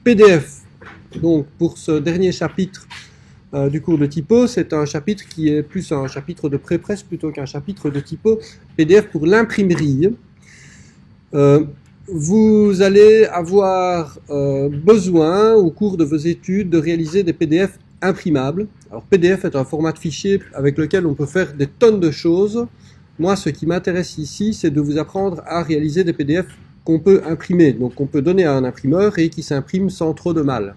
PDF, donc pour ce dernier chapitre du cours de typo, c'est un chapitre qui est plus un chapitre de pré-presse plutôt qu'un chapitre de typo. PDF pour l'imprimerie. Vous allez avoir besoin au cours de vos études de réaliser des PDF imprimables. Alors PDF est un format de fichier avec lequel on peut faire des tonnes de choses. Moi, ce qui m'intéresse ici, c'est de vous apprendre à réaliser des PDF qu'on peut imprimer, donc qu'on peut donner à un imprimeur et qui s'impriment sans trop de mal.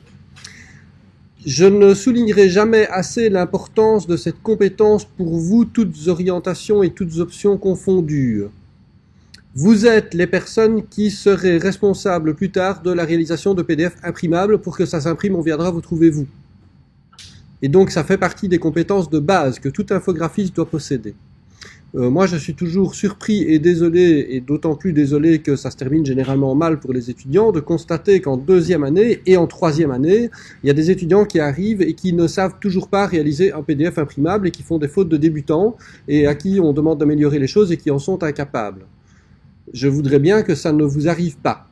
Je ne soulignerai jamais assez l'importance de cette compétence pour vous, toutes orientations et toutes options confondues. Vous êtes les personnes qui seraient responsables plus tard de la réalisation de PDF imprimables. Pour que ça s'imprime, on viendra vous trouver vous. Et donc ça fait partie des compétences de base que tout infographiste doit posséder. Moi je suis toujours surpris et désolé, et d'autant plus désolé que ça se termine généralement mal pour les étudiants, de constater qu'en deuxième année et en troisième année, il y a des étudiants qui arrivent et qui ne savent toujours pas réaliser un PDF imprimable et qui font des fautes de débutants et à qui on demande d'améliorer les choses et qui en sont incapables. Je voudrais bien que ça ne vous arrive pas.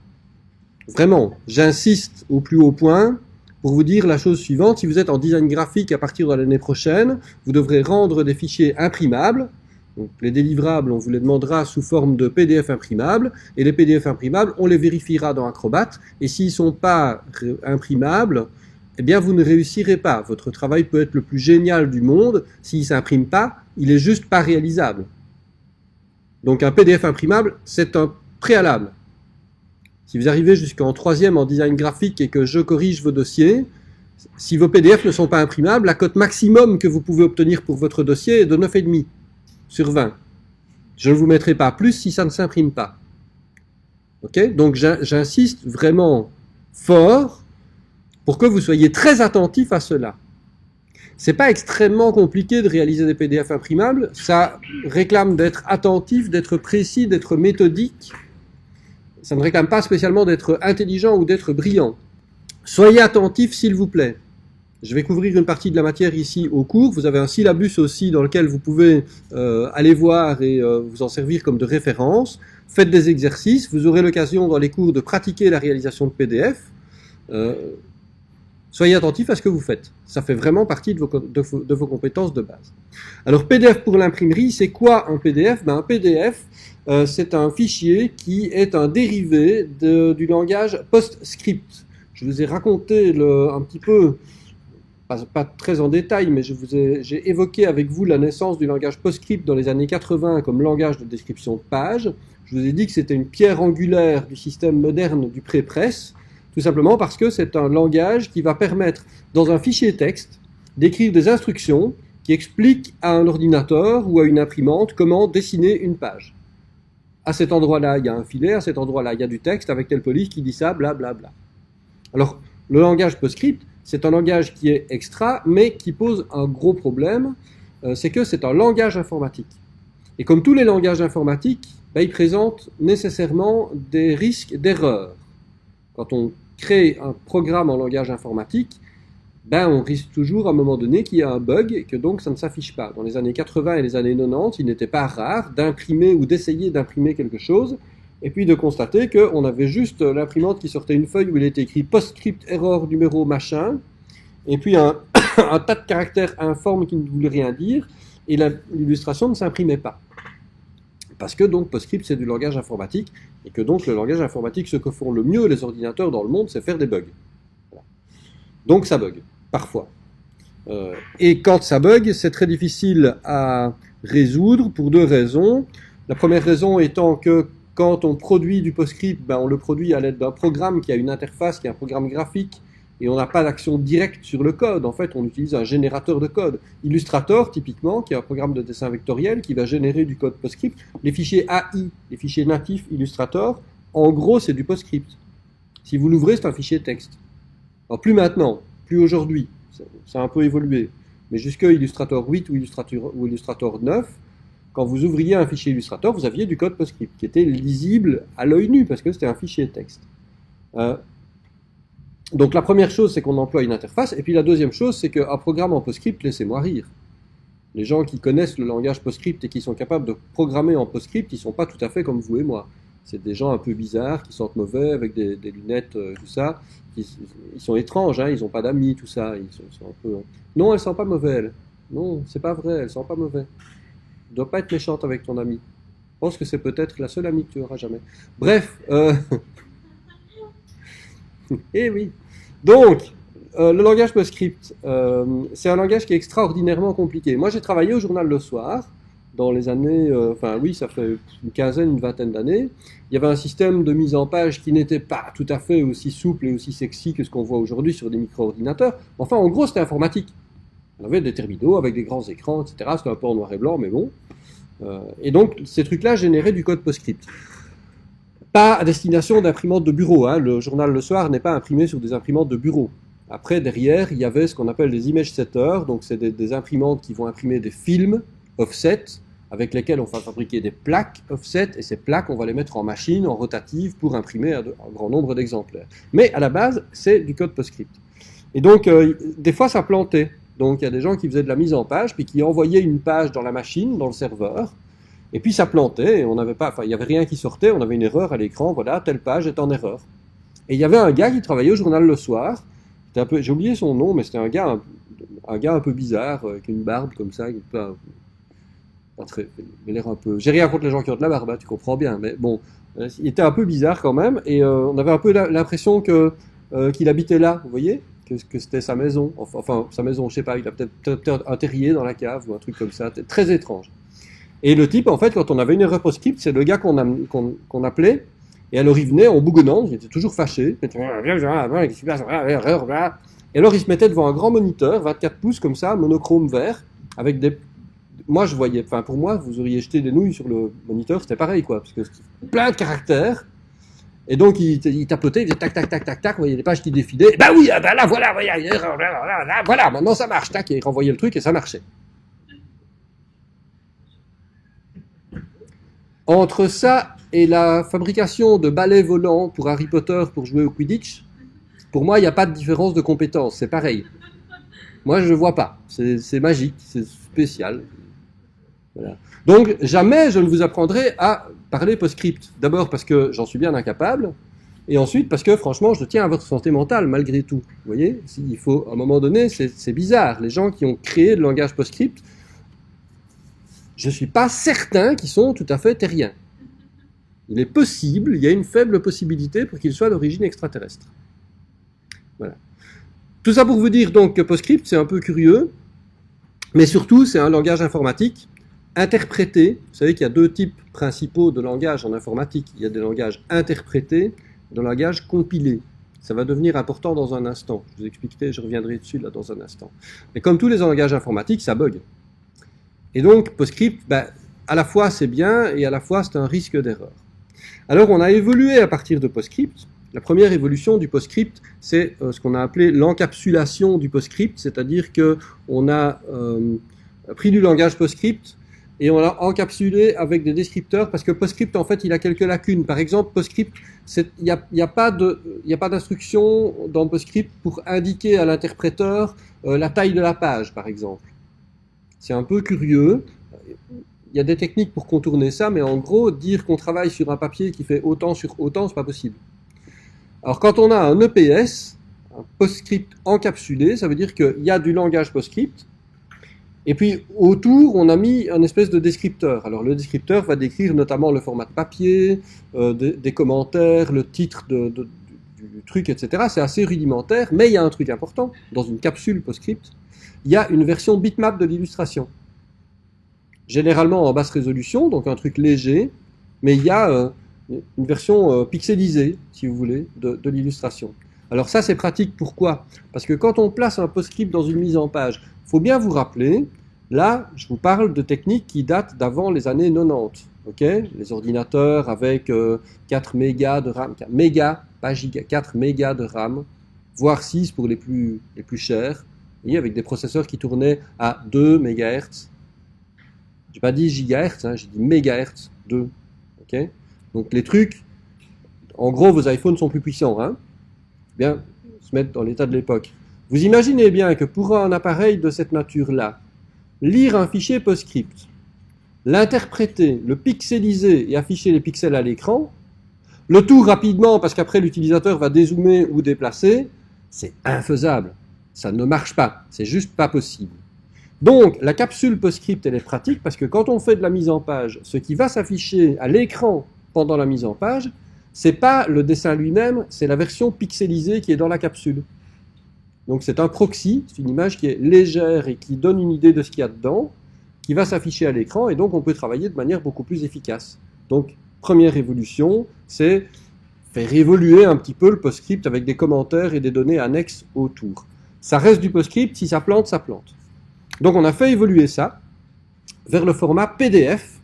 Vraiment, j'insiste au plus haut point pour vous dire la chose suivante. Si vous êtes en design graphique à partir de l'année prochaine, vous devrez rendre des fichiers imprimables. Donc les délivrables, on vous les demandera sous forme de PDF imprimables, et les PDF imprimables, on les vérifiera dans Acrobat, et s'ils ne sont pas imprimables, eh bien vous ne réussirez pas. Votre travail peut être le plus génial du monde, s'il ne s'imprime pas, il est juste pas réalisable. Donc un PDF imprimable, c'est un préalable. Si vous arrivez jusqu'en troisième en design graphique et que je corrige vos dossiers, si vos PDF ne sont pas imprimables, la cote maximum que vous pouvez obtenir pour votre dossier est de 9,5 sur 20. Je ne vous mettrai pas plus si ça ne s'imprime pas. Ok ? Donc j'insiste vraiment fort pour que vous soyez très attentifs à cela. C'est pas extrêmement compliqué de réaliser des PDF imprimables, ça réclame d'être attentif, d'être précis, d'être méthodique. Ça ne réclame pas spécialement d'être intelligent ou d'être brillant. Soyez attentifs s'il vous plaît. Je vais couvrir une partie de la matière ici au cours. Vous avez un syllabus aussi dans lequel vous pouvez aller voir et vous en servir comme de référence. Faites des exercices. Vous aurez l'occasion dans les cours de pratiquer la réalisation de PDF. Soyez attentifs à ce que vous faites. Ça fait vraiment partie de vos compétences de base. Alors PDF pour l'imprimerie, c'est quoi un PDF ? Un PDF, c'est un fichier qui est un dérivé du langage PostScript. Je vous ai raconté un petit peu, pas très en détail, mais j'ai évoqué avec vous la naissance du langage PostScript dans les années 80 comme langage de description de page. Je vous ai dit que c'était une pierre angulaire du système moderne du pré-presse, tout simplement parce que c'est un langage qui va permettre, dans un fichier texte, d'écrire des instructions qui expliquent à un ordinateur ou à une imprimante comment dessiner une page. À cet endroit-là, il y a un filet, à cet endroit-là, il y a du texte avec telle police qui dit ça, blablabla. Alors, le langage PostScript, c'est un langage qui est extra, mais qui pose un gros problème, c'est que c'est un langage informatique. Et comme tous les langages informatiques, ils présentent nécessairement des risques d'erreur. Quand on crée un programme en langage informatique, on risque toujours à un moment donné qu'il y ait un bug et que donc ça ne s'affiche pas. Dans les années 80 et les années 90, il n'était pas rare d'imprimer ou d'essayer d'imprimer quelque chose et puis de constater qu'on avait juste l'imprimante qui sortait une feuille où il était écrit PostScript error numéro machin et puis un tas de caractères informes qui ne voulaient rien dire et l'illustration ne s'imprimait pas. Parce que donc PostScript c'est du langage informatique et que donc le langage informatique, ce que font le mieux les ordinateurs dans le monde, c'est faire des bugs. Voilà. Donc ça bug, parfois. Et quand ça bug, c'est très difficile à résoudre pour deux raisons. La première raison étant que quand on produit du PostScript, on le produit à l'aide d'un programme qui a une interface, qui est un programme graphique, et on n'a pas d'action directe sur le code. En fait, on utilise un générateur de code. Illustrator, typiquement, qui est un programme de dessin vectoriel qui va générer du code PostScript. Les fichiers AI, les fichiers natifs Illustrator, en gros, c'est du PostScript. Si vous l'ouvrez, c'est un fichier texte. Alors, plus maintenant, plus aujourd'hui, ça a un peu évolué. Mais jusque Illustrator 8 ou Illustrator 9, quand vous ouvriez un fichier Illustrator, vous aviez du code PostScript qui était lisible à l'œil nu parce que c'était un fichier texte. Donc la première chose, c'est qu'on emploie une interface, et puis la deuxième chose, c'est qu'un programme en PostScript, laissez-moi rire. Les gens qui connaissent le langage PostScript et qui sont capables de programmer en PostScript, ils ne sont pas tout à fait comme vous et moi. C'est des gens un peu bizarres, qui sentent mauvais, avec des lunettes, tout ça. Ils sont étranges, hein, ils n'ont pas d'amis, tout ça. Sont un peu... Non, elle sent pas mauvais, elle. Non, c'est pas vrai, elle sent pas mauvais. Tu dois pas être méchante avec ton ami. Je pense que c'est peut-être la seule amie que tu auras jamais. Bref, eh oui. Donc, le langage PostScript, c'est un langage qui est extraordinairement compliqué. Moi, j'ai travaillé au journal Le Soir, dans les années, enfin oui, ça fait une quinzaine, une vingtaine d'années. Il y avait un système de mise en page qui n'était pas tout à fait aussi souple et aussi sexy que ce qu'on voit aujourd'hui sur des micro-ordinateurs. Enfin, en gros, c'était informatique. On avait des terminaux avec des grands écrans, etc. C'était un peu en noir et blanc, mais bon. Et donc, ces trucs-là généraient du code PostScript. Pas à destination d'imprimantes de bureau. Hein. Le journal Le Soir n'est pas imprimé sur des imprimantes de bureau. Après, derrière, il y avait ce qu'on appelle des image setters. Donc, c'est des imprimantes qui vont imprimer des films offset, avec lesquels on va fabriquer des plaques offset, et ces plaques, on va les mettre en machine, en rotative, pour imprimer un grand nombre d'exemplaires. Mais à la base, c'est du code PostScript. Et donc, des fois, ça plantait. Donc, il y a des gens qui faisaient de la mise en page, puis qui envoyaient une page dans la machine, dans le serveur, et puis ça plantait, et on n'avait pas, enfin, il n'y avait rien qui sortait, on avait une erreur à l'écran, voilà, telle page est en erreur. Et il y avait un gars qui travaillait au journal Le Soir, j'ai oublié son nom, mais c'était un gars un peu bizarre, avec une barbe comme ça, il a l'air un peu... J'ai rien contre les gens qui ont de la barbe, hein, tu comprends bien, mais bon, il était un peu bizarre quand même, et on avait un peu l'impression qu'il habitait là, vous voyez, que c'était sa maison, enfin sa maison, je sais pas, il a peut-être un terrier dans la cave, ou un truc comme ça, c'était très étrange. Et le type, en fait, quand on avait une erreur PostScript, c'est le gars qu'on appelait, et alors il venait en bougonnant, il était toujours fâché, et alors il se mettait devant un grand moniteur, 24 pouces comme ça, monochrome vert, avec des... Moi je voyais, enfin pour moi, vous auriez jeté des nouilles sur le moniteur, c'était pareil quoi, parce que c'était plein de caractères, et donc il tapotait, il faisait tac tac tac tac tac, vous voyez les pages qui défilaient, et bah oui, bah là voilà, voilà, maintenant ça marche, tac, et il renvoyait le truc et ça marchait. Entre ça et la fabrication de balais volants pour Harry Potter pour jouer au Quidditch, pour moi, il n'y a pas de différence de compétence, c'est pareil. Moi, je ne vois pas. C'est magique, c'est spécial. Voilà. Donc, jamais je ne vous apprendrai à parler PostScript. D'abord parce que j'en suis bien incapable, et ensuite parce que, franchement, je tiens à votre santé mentale, malgré tout. Vous voyez, il faut, à un moment donné, c'est bizarre. Les gens qui ont créé le langage PostScript, je ne suis pas certain qu'ils sont tout à fait terriens. Il est possible, il y a une faible possibilité pour qu'ils soient d'origine extraterrestre. Voilà. Tout ça pour vous dire donc que PostScript, c'est un peu curieux, mais surtout, c'est un langage informatique interprété. Vous savez qu'il y a deux types principaux de langage en informatique. Il y a des langages interprétés et des langages compilés. Ça va devenir important dans un instant. Je vous expliquerai, je reviendrai dessus là dans un instant. Mais comme tous les langages informatiques, ça bug. Et donc, PostScript, à la fois c'est bien et à la fois c'est un risque d'erreur. Alors, on a évolué à partir de PostScript. La première évolution du PostScript, c'est ce qu'on a appelé l'encapsulation du PostScript, c'est-à-dire qu'on a pris du langage PostScript et on l'a encapsulé avec des descripteurs, parce que PostScript, en fait, il a quelques lacunes. Par exemple, PostScript, il n'y a pas d'instruction dans PostScript pour indiquer à l'interpréteur la taille de la page, par exemple. C'est un peu curieux. Il y a des techniques pour contourner ça, mais en gros, dire qu'on travaille sur un papier qui fait autant sur autant, c'est pas possible. Alors, quand on a un EPS, un PostScript encapsulé, ça veut dire qu'il y a du langage PostScript, et puis autour, on a mis un espèce de descripteur. Alors, le descripteur va décrire notamment le format de papier, des commentaires, le titre du truc, etc. C'est assez rudimentaire, mais il y a un truc important. Dans une capsule PostScript, il y a une version bitmap de l'illustration. Généralement en basse résolution, donc un truc léger, mais il y a une version pixelisée, si vous voulez, de l'illustration. Alors ça, c'est pratique. Pourquoi? Parce que quand on place un PostScript dans une mise en page, il faut bien vous rappeler, là, je vous parle de techniques qui datent d'avant les années 90. Okay, les ordinateurs avec 4 mégas de RAM, pas giga, 4 mégas de RAM, voire 6 pour les plus chers, et avec des processeurs qui tournaient à 2 MHz. J'ai pas dit gigahertz, hein, j'ai dit mégahertz, 2. Okay, donc les trucs, en gros, vos iPhones sont plus puissants. Hein, bien, se mettre dans l'état de l'époque. Vous imaginez bien que pour un appareil de cette nature-là, lire un fichier PostScript, l'interpréter, le pixeliser et afficher les pixels à l'écran, Le tout rapidement, parce qu'après l'utilisateur va dézoomer ou déplacer, c'est infaisable. Ça ne marche pas, c'est juste pas possible. Donc, la capsule PostScript, elle est pratique parce que quand on fait de la mise en page, ce qui va s'afficher à l'écran pendant la mise en page, c'est pas le dessin lui-même, c'est la version pixelisée qui est dans la capsule. Donc c'est un proxy, c'est une image qui est légère et qui donne une idée de ce qu'il y a dedans, qui va s'afficher à l'écran, et donc on peut travailler de manière beaucoup plus efficace. Donc, première évolution, c'est faire évoluer un petit peu le PostScript avec des commentaires et des données annexes autour. Ça reste du PostScript, si ça plante, ça plante. Donc on a fait évoluer ça vers le format PDF.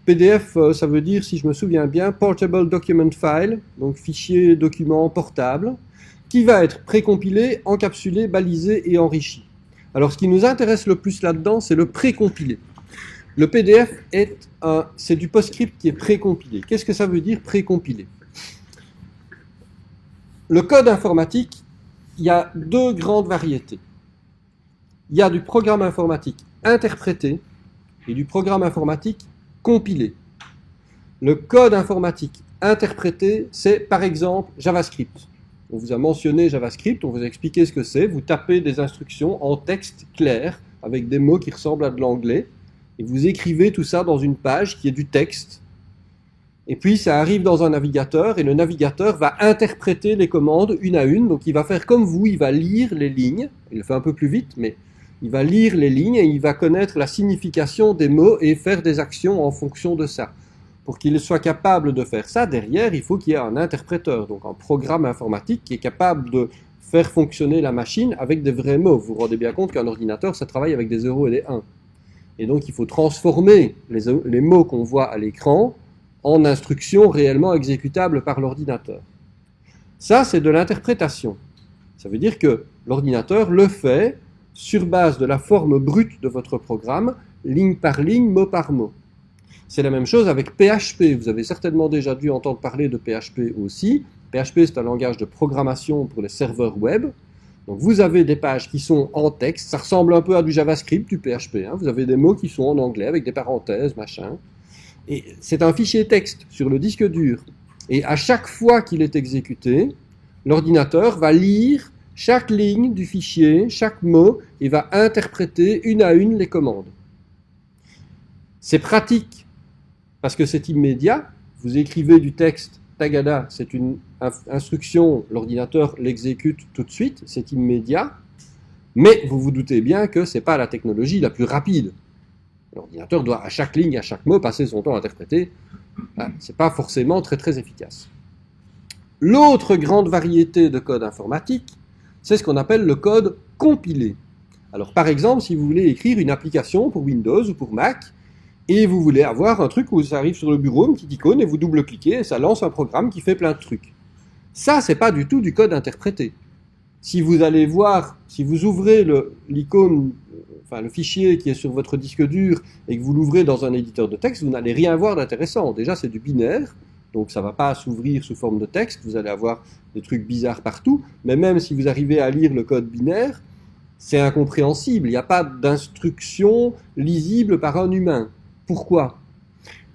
PDF, ça veut dire, si je me souviens bien, Portable Document File, donc fichier document portable, qui va être précompilé, encapsulé, balisé et enrichi. Alors ce qui nous intéresse le plus là-dedans, c'est le précompilé. Le PDF c'est du PostScript qui est précompilé. Qu'est-ce que ça veut dire précompilé? Le code informatique, il y a deux grandes variétés. Il y a du programme informatique interprété et du programme informatique compilé. Le code informatique interprété, c'est par exemple JavaScript. On vous a mentionné JavaScript, on vous a expliqué ce que c'est. Vous tapez des instructions en texte clair, avec des mots qui ressemblent à de l'anglais, et vous écrivez tout ça dans une page qui est du texte. Et puis ça arrive dans un navigateur, et le navigateur va interpréter les commandes une à une. Donc il va faire comme vous, il va lire les lignes. Il le fait un peu plus vite, mais il va lire les lignes et il va connaître la signification des mots et faire des actions en fonction de ça. Pour qu'il soit capable de faire ça, derrière, il faut qu'il y ait un interpréteur, donc un programme informatique qui est capable de faire fonctionner la machine avec des vrais mots. Vous vous rendez bien compte qu'un ordinateur, ça travaille avec des 0 et des 1. Et donc il faut transformer les mots qu'on voit à l'écran en instructions réellement exécutables par l'ordinateur. Ça, c'est de l'interprétation. Ça veut dire que l'ordinateur le fait sur base de la forme brute de votre programme, ligne par ligne, mot par mot. C'est la même chose avec PHP. Vous avez certainement déjà dû entendre parler de PHP aussi. PHP, c'est un langage de programmation pour les serveurs web. Donc vous avez des pages qui sont en texte. Ça ressemble un peu à du JavaScript, du PHP. Vous avez des mots qui sont en anglais avec des parenthèses, machin. Et c'est un fichier texte sur le disque dur. Et à chaque fois qu'il est exécuté, l'ordinateur va lire chaque ligne du fichier, chaque mot, et va interpréter une à une les commandes. C'est pratique parce que c'est immédiat. Vous écrivez du texte, tagada, c'est une instruction, l'ordinateur l'exécute tout de suite, c'est immédiat. Mais vous vous doutez bien que ce n'est pas la technologie la plus rapide. L'ordinateur doit à chaque ligne, à chaque mot, passer son temps à interpréter. Ce n'est pas forcément très très efficace. L'autre grande variété de code informatique, c'est ce qu'on appelle le code compilé. Alors par exemple, si vous voulez écrire une application pour Windows ou pour Mac, et vous voulez avoir un truc où ça arrive sur le bureau, une petite icône, et vous double-cliquez, et ça lance un programme qui fait plein de trucs. Ça, c'est pas du tout du code interprété. Si vous allez voir, si vous ouvrez l'icône, le fichier qui est sur votre disque dur, et que vous l'ouvrez dans un éditeur de texte, vous n'allez rien voir d'intéressant. Déjà, c'est du binaire, donc ça ne va pas s'ouvrir sous forme de texte, vous allez avoir des trucs bizarres partout, mais même si vous arrivez à lire le code binaire, c'est incompréhensible, il n'y a pas d'instruction lisible par un humain. Pourquoi?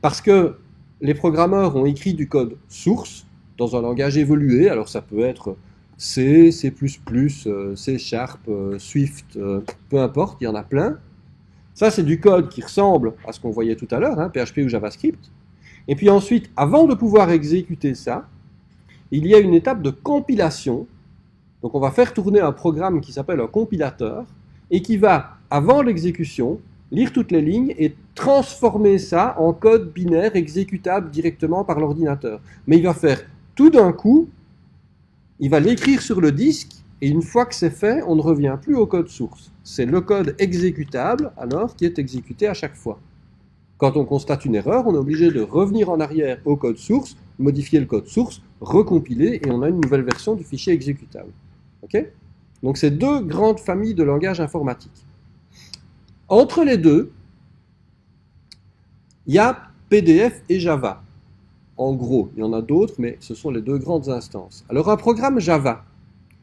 Parce que les programmeurs ont écrit du code source dans un langage évolué, alors ça peut être C, C++, C Sharp, Swift, peu importe, il y en a plein. Ça, c'est du code qui ressemble à ce qu'on voyait tout à l'heure, PHP ou JavaScript. Et puis ensuite, avant de pouvoir exécuter ça, il y a une étape de compilation. Donc on va faire tourner un programme qui s'appelle un compilateur et qui va, avant l'exécution, lire toutes les lignes et transformer ça en code binaire exécutable directement par l'ordinateur. Mais il va faire tout d'un coup, il va l'écrire sur le disque et une fois que c'est fait, on ne revient plus au code source. C'est le code exécutable alors qui est exécuté à chaque fois. Quand on constate une erreur, on est obligé de revenir en arrière au code source, modifier le code source, recompiler, et on a une nouvelle version du fichier exécutable. Okay? Donc c'est deux grandes familles de langages informatiques. Entre les deux, il y a PDF et Java. En gros, il y en a d'autres, mais ce sont les deux grandes instances. Alors un programme Java,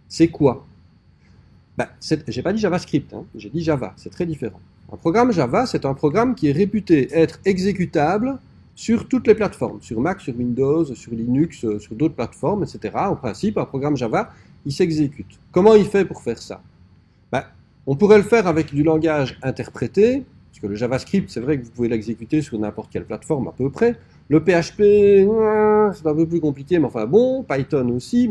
c'est quoi? J'ai pas dit JavaScript, j'ai dit Java, c'est très différent. Un programme Java, c'est un programme qui est réputé être exécutable sur toutes les plateformes, sur Mac, sur Windows, sur Linux, sur d'autres plateformes, etc. En principe, un programme Java, il s'exécute. Comment il fait pour faire ça? Ben, on pourrait le faire avec du langage interprété, parce que le JavaScript, c'est vrai que vous pouvez l'exécuter sur n'importe quelle plateforme à peu près. Le PHP, c'est un peu plus compliqué, mais enfin bon, Python aussi.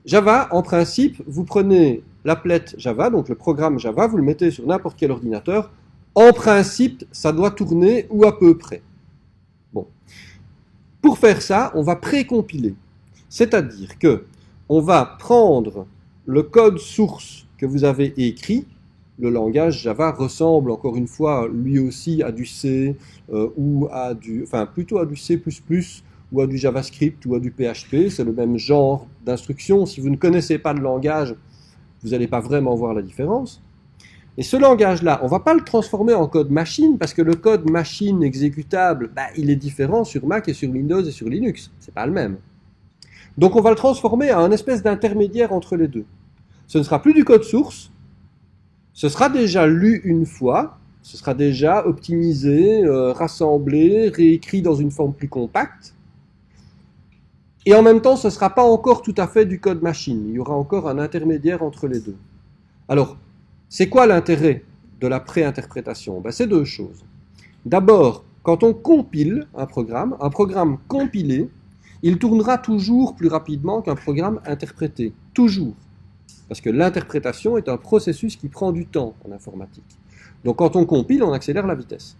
Java, en principe, vous prenez l'applet Java, donc le programme Java, vous le mettez sur n'importe quel ordinateur. En principe, ça doit tourner ou à peu près. Bon. Pour faire ça, on va précompiler. C'est-à-dire que on va prendre le code source que vous avez écrit. Le langage Java ressemble encore une fois lui aussi à du C ou à du, enfin plutôt à du C++ ou à du JavaScript ou à du PHP. C'est le même genre d'instruction. Si vous ne connaissez pas le langage, vous n'allez pas vraiment voir la différence. Et ce langage-là, on ne va pas le transformer en code machine parce que le code machine exécutable, il est différent sur Mac et sur Windows et sur Linux. C'est pas le même. Donc on va le transformer en un espèce d'intermédiaire entre les deux. Ce ne sera plus du code source, ce sera déjà lu une fois, ce sera déjà optimisé, rassemblé, réécrit dans une forme plus compacte. Et en même temps, ce ne sera pas encore tout à fait du code machine. Il y aura encore un intermédiaire entre les deux. Alors, c'est quoi l'intérêt de la préinterprétation? C'est deux choses. D'abord, quand on compile un programme compilé, il tournera toujours plus rapidement qu'un programme interprété. Toujours. Parce que l'interprétation est un processus qui prend du temps en informatique. Donc quand on compile, on accélère la vitesse.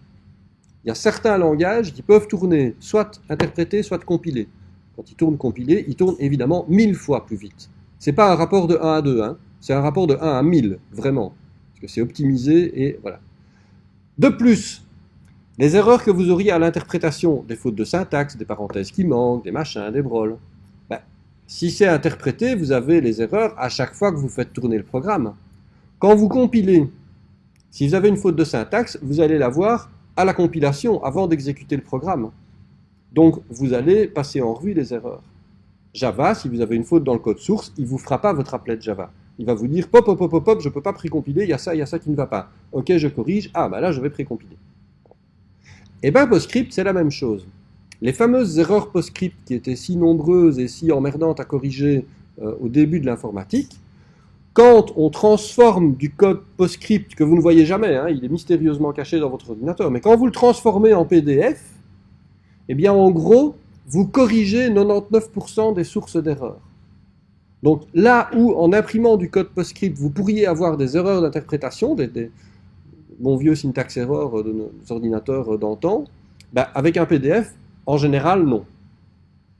Il y a certains langages qui peuvent tourner soit interprétés, soit compilés. Quand ils tournent compilés, ils tournent évidemment 1000 fois plus vite. Ce n'est pas un rapport de 1 à 2, hein. C'est un rapport de 1 à 1000, vraiment. Parce que c'est optimisé et voilà. De plus, les erreurs que vous auriez à l'interprétation, des fautes de syntaxe, des parenthèses qui manquent, des machins, des broles, si c'est interprété, vous avez les erreurs à chaque fois que vous faites tourner le programme. Quand vous compilez, si vous avez une faute de syntaxe, vous allez la voir à la compilation, avant d'exécuter le programme. Donc, vous allez passer en revue les erreurs. Java, si vous avez une faute dans le code source, il ne vous fera pas votre applet Java. Il va vous dire, pop, je ne peux pas précompiler, il y a ça qui ne va pas. Ok, je corrige, là, je vais précompiler. Et bien, PostScript, c'est la même chose. Les fameuses erreurs PostScript qui étaient si nombreuses et si emmerdantes à corriger au début de l'informatique, quand on transforme du code PostScript que vous ne voyez jamais, hein, il est mystérieusement caché dans votre ordinateur, mais quand vous le transformez en PDF, eh bien en gros, vous corrigez 99% des sources d'erreurs. Donc là où en imprimant du code PostScript, vous pourriez avoir des erreurs d'interprétation, des bons vieux syntax errors de nos ordinateurs d'antan, avec un PDF, en général, non.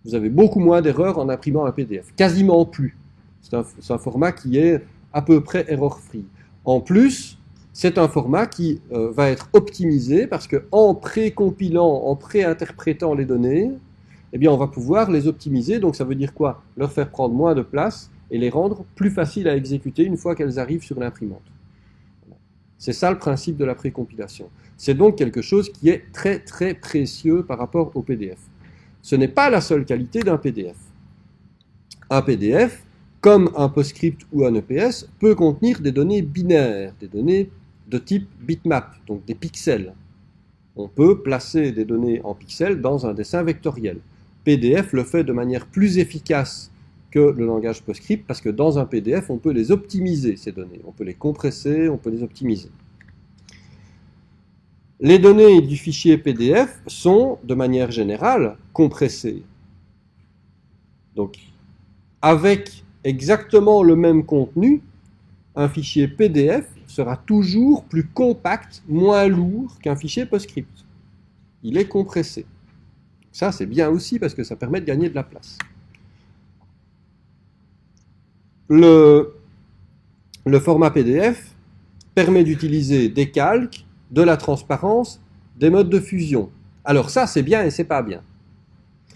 Vous avez beaucoup moins d'erreurs en imprimant un PDF. Quasiment plus. C'est un format qui est à peu près error-free. En plus, c'est un format qui va être optimisé parce qu'en pré-compilant, en pré-interprétant les données, eh bien, on va pouvoir les optimiser. Donc ça veut dire quoi? Leur faire prendre moins de place et les rendre plus faciles à exécuter une fois qu'elles arrivent sur l'imprimante. C'est ça le principe de la précompilation. C'est donc quelque chose qui est très très précieux par rapport au PDF. Ce n'est pas la seule qualité d'un PDF. Un PDF, comme un PostScript ou un EPS, peut contenir des données binaires, des données de type bitmap, donc des pixels. On peut placer des données en pixels dans un dessin vectoriel. PDF le fait de manière plus efficace que le langage PostScript, parce que dans un PDF, on peut les optimiser, ces données. On peut les compresser, on peut les optimiser. Les données du fichier PDF sont, de manière générale, compressées. Donc, avec exactement le même contenu, un fichier PDF sera toujours plus compact, moins lourd qu'un fichier PostScript. Il est compressé. Ça, c'est bien aussi parce que ça permet de gagner de la place. Le format PDF permet d'utiliser des calques, de la transparence, des modes de fusion. Alors ça, c'est bien et c'est pas bien.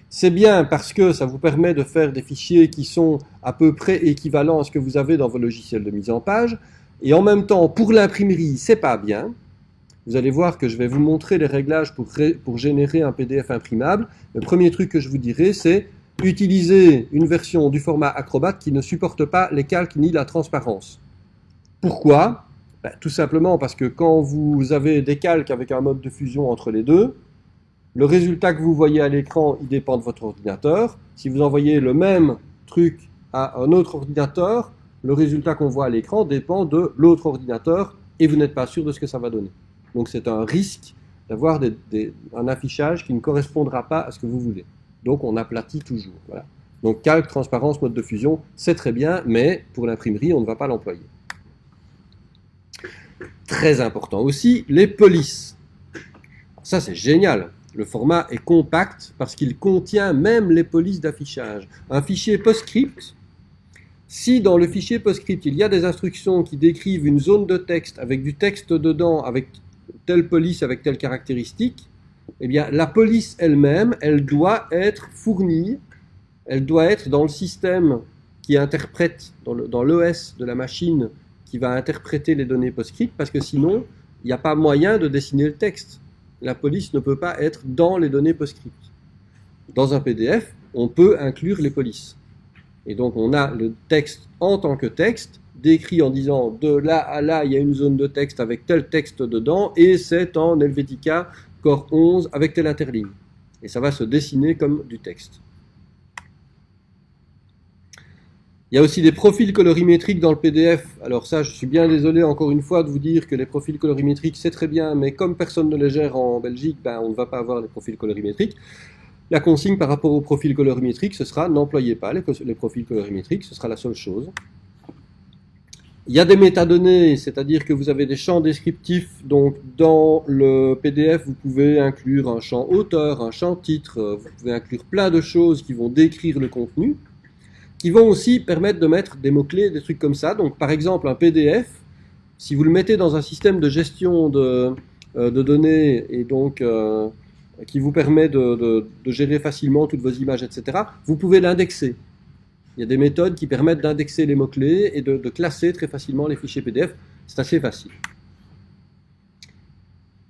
C'est bien parce que ça vous permet de faire des fichiers qui sont à peu près équivalents à ce que vous avez dans vos logiciels de mise en page. Et en même temps, pour l'imprimerie, c'est pas bien. Vous allez voir que je vais vous montrer les réglages pour générer un PDF imprimable. Le premier truc que je vous dirai, c'est utiliser une version du format Acrobat qui ne supporte pas les calques ni la transparence. Pourquoi? Tout simplement parce que quand vous avez des calques avec un mode de fusion entre les deux, Le résultat que vous voyez à l'écran, il dépend de votre ordinateur. Si vous envoyez le même truc à un autre ordinateur, le résultat qu'on voit à l'écran dépend de l'autre ordinateur et vous n'êtes pas sûr de ce que ça va donner. Donc c'est un risque d'avoir un affichage qui ne correspondra pas à ce que vous voulez. Donc on aplatit toujours. Voilà. Donc calque, transparence, mode de fusion, c'est très bien, mais pour l'imprimerie, on ne va pas l'employer. Très important aussi, les polices. Ça c'est génial. Le format est compact parce qu'il contient même les polices d'affichage. Un fichier PostScript, si dans le fichier PostScript il y a des instructions qui décrivent une zone de texte avec du texte dedans, avec telle police, avec telle caractéristique, eh bien la police elle-même, elle doit être fournie, elle doit être dans le système qui interprète, dans l'OS de la machine qui va interpréter les données PostScript, parce que sinon, il n'y a pas moyen de dessiner le texte. La police ne peut pas être dans les données PostScript. Dans un PDF, on peut inclure les polices. Et donc on a le texte en tant que texte, décrit en disant de là à là, il y a une zone de texte avec tel texte dedans, et c'est en Helvetica Core 11 avec telle interligne. Et ça va se dessiner comme du texte. Il y a aussi des profils colorimétriques dans le PDF. Alors ça, je suis bien désolé encore une fois de vous dire que les profils colorimétriques, c'est très bien, mais comme personne ne les gère en Belgique, on ne va pas avoir les profils colorimétriques. La consigne par rapport aux profils colorimétriques, ce sera n'employez pas les profils colorimétriques, ce sera la seule chose. Il y a des métadonnées, c'est-à-dire que vous avez des champs descriptifs, donc dans le PDF, vous pouvez inclure un champ auteur, un champ titre, vous pouvez inclure plein de choses qui vont décrire le contenu, qui vont aussi permettre de mettre des mots-clés, des trucs comme ça. Donc par exemple, un PDF, si vous le mettez dans un système de gestion de données, et donc qui vous permet de gérer facilement toutes vos images, etc., vous pouvez l'indexer. Il y a des méthodes qui permettent d'indexer les mots-clés et de classer très facilement les fichiers PDF. C'est assez facile.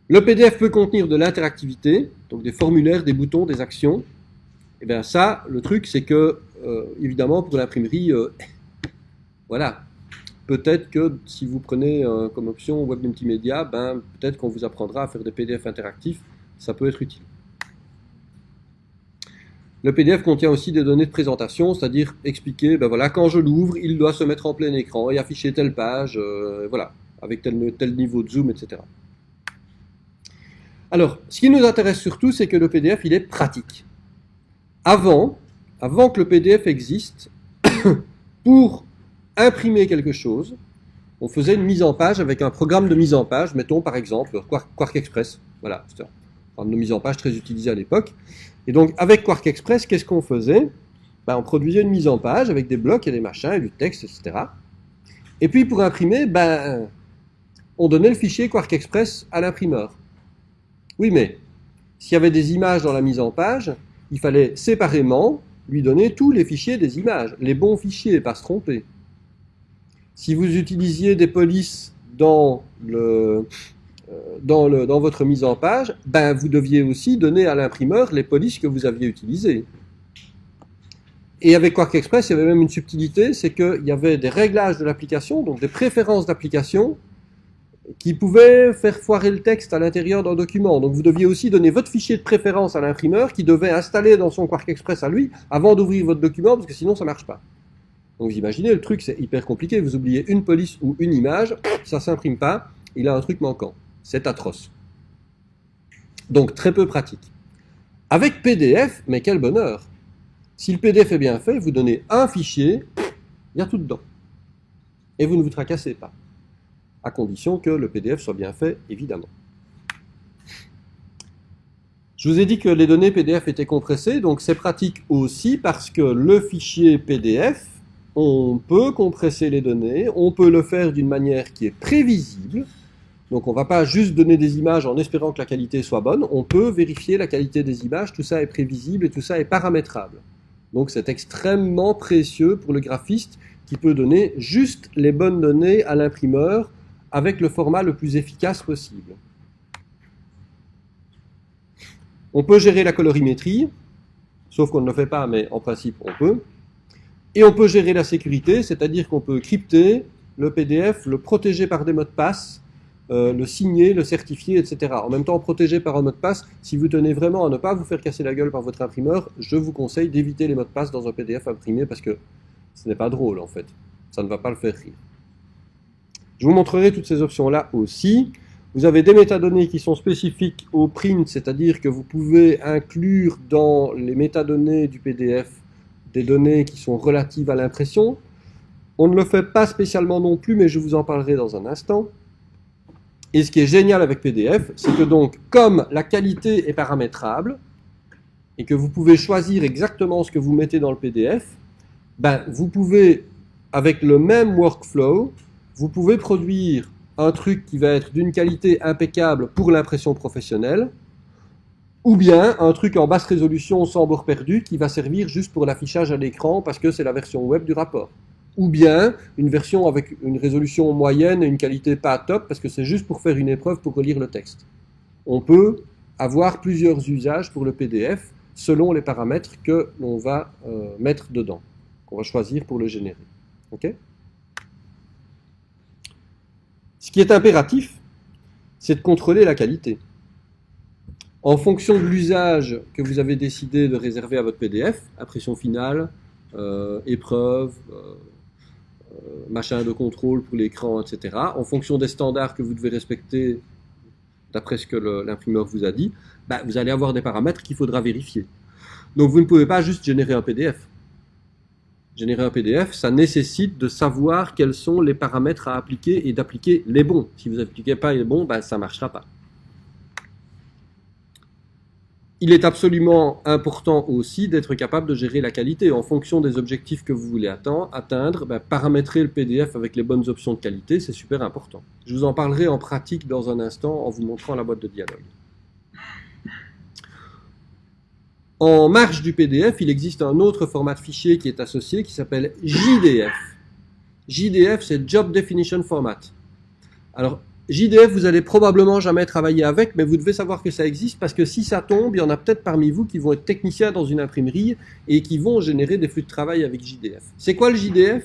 Le PDF peut contenir de l'interactivité, donc des formulaires, des boutons, des actions. Et bien ça, le truc, c'est que, évidemment, pour l'imprimerie, voilà. Peut-être que si vous prenez comme option Web Multimédia, peut-être qu'on vous apprendra à faire des PDF interactifs. Ça peut être utile. Le PDF contient aussi des données de présentation, c'est-à-dire expliquer, voilà, quand je l'ouvre, il doit se mettre en plein écran et afficher telle page, voilà, avec tel niveau de zoom, etc. Alors, ce qui nous intéresse surtout, c'est que le PDF, il est pratique. Avant que le PDF existe, pour imprimer quelque chose, on faisait une mise en page avec un programme de mise en page, mettons par exemple Quark Express, voilà, c'était un programme de mise en page très utilisé à l'époque. Et donc, avec Quark Express, qu'est-ce qu'on faisait ? On produisait une mise en page avec des blocs et des machins, et du texte, etc. Et puis, pour imprimer, on donnait le fichier Quark Express à l'imprimeur. Oui, mais s'il y avait des images dans la mise en page, il fallait séparément lui donner tous les fichiers des images, les bons fichiers, pas se tromper. Si vous utilisiez des polices dans votre mise en page, vous deviez aussi donner à l'imprimeur les polices que vous aviez utilisées. Et avec Quark Express, il y avait même une subtilité, c'est qu'il y avait des réglages de l'application, donc des préférences d'application, qui pouvaient faire foirer le texte à l'intérieur d'un document. Donc vous deviez aussi donner votre fichier de préférence à l'imprimeur, qui devait installer dans son Quark Express à lui, avant d'ouvrir votre document, parce que sinon ça ne marche pas. Donc vous imaginez, le truc c'est hyper compliqué, vous oubliez une police ou une image, ça ne s'imprime pas, il a un truc manquant. C'est atroce. Donc très peu pratique. Avec PDF, mais quel bonheur! Si le PDF est bien fait, vous donnez un fichier, il y a tout dedans. Et vous ne vous tracassez pas. À condition que le PDF soit bien fait, évidemment. Je vous ai dit que les données PDF étaient compressées, donc c'est pratique aussi parce que le fichier PDF, on peut compresser les données, on peut le faire d'une manière qui est prévisible. Donc on ne va pas juste donner des images en espérant que la qualité soit bonne, on peut vérifier la qualité des images, tout ça est prévisible et tout ça est paramétrable. Donc c'est extrêmement précieux pour le graphiste qui peut donner juste les bonnes données à l'imprimeur avec le format le plus efficace possible. On peut gérer la colorimétrie, sauf qu'on ne le fait pas, mais en principe on peut. Et on peut gérer la sécurité, c'est-à-dire qu'on peut crypter le PDF, le protéger par des mots de passe, le signer, le certifier, etc. En même temps, protégé par un mot de passe. Si vous tenez vraiment à ne pas vous faire casser la gueule par votre imprimeur, je vous conseille d'éviter les mots de passe dans un PDF imprimé parce que ce n'est pas drôle en fait. Ça ne va pas le faire rire. Je vous montrerai toutes ces options-là aussi. Vous avez des métadonnées qui sont spécifiques au print, c'est-à-dire que vous pouvez inclure dans les métadonnées du PDF des données qui sont relatives à l'impression. On ne le fait pas spécialement non plus, mais je vous en parlerai dans un instant. Et ce qui est génial avec PDF, c'est que donc, comme la qualité est paramétrable, et que vous pouvez choisir exactement ce que vous mettez dans le PDF, ben, vous pouvez, avec le même workflow, vous pouvez produire un truc qui va être d'une qualité impeccable pour l'impression professionnelle, ou bien un truc en basse résolution sans bord perdu qui va servir juste pour l'affichage à l'écran parce que c'est la version web du rapport. Ou bien une version avec une résolution moyenne et une qualité pas top parce que c'est juste pour faire une épreuve pour relire le texte. On peut avoir plusieurs usages pour le PDF selon les paramètres que l'on va mettre dedans, qu'on va choisir pour le générer. Okay ? Ce qui est impératif, c'est de contrôler la qualité. En fonction de l'usage que vous avez décidé de réserver à votre PDF, impression finale, épreuve, machin de contrôle pour l'écran, etc. En fonction des standards que vous devez respecter, d'après ce que l'imprimeur vous a dit, bah, vous allez avoir des paramètres qu'il faudra vérifier. Donc vous ne pouvez pas juste générer un PDF. Générer un PDF, ça nécessite de savoir quels sont les paramètres à appliquer et d'appliquer les bons. Si vous n'appliquez pas les bons, bah, ça ne marchera pas. Il est absolument important aussi d'être capable de gérer la qualité en fonction des objectifs que vous voulez atteindre. Ben, paramétrer le PDF avec les bonnes options de qualité, c'est super important. Je vous en parlerai en pratique dans un instant en vous montrant la boîte de dialogue. En marge du PDF, il existe un autre format de fichier qui est associé qui s'appelle JDF. JDF, c'est Job Definition Format. Alors, JDF, vous allez probablement jamais travailler avec, mais vous devez savoir que ça existe parce que si ça tombe, il y en a peut-être parmi vous qui vont être techniciens dans une imprimerie et qui vont générer des flux de travail avec JDF. C'est quoi le JDF?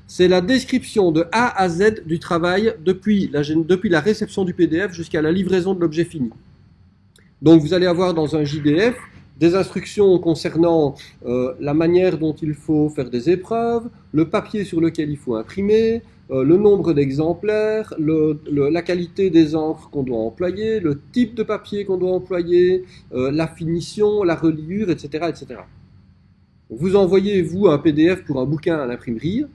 C'est la description de A à Z du travail depuis la réception du PDF jusqu'à la livraison de l'objet fini. Donc vous allez avoir dans un JDF des instructions concernant la manière dont il faut faire des épreuves, le papier sur lequel il faut imprimer, le nombre d'exemplaires, la qualité des encres qu'on doit employer, le type de papier qu'on doit employer, la finition, la reliure, etc., etc. Vous envoyez, vous, un PDF pour un bouquin à l'imprimerie,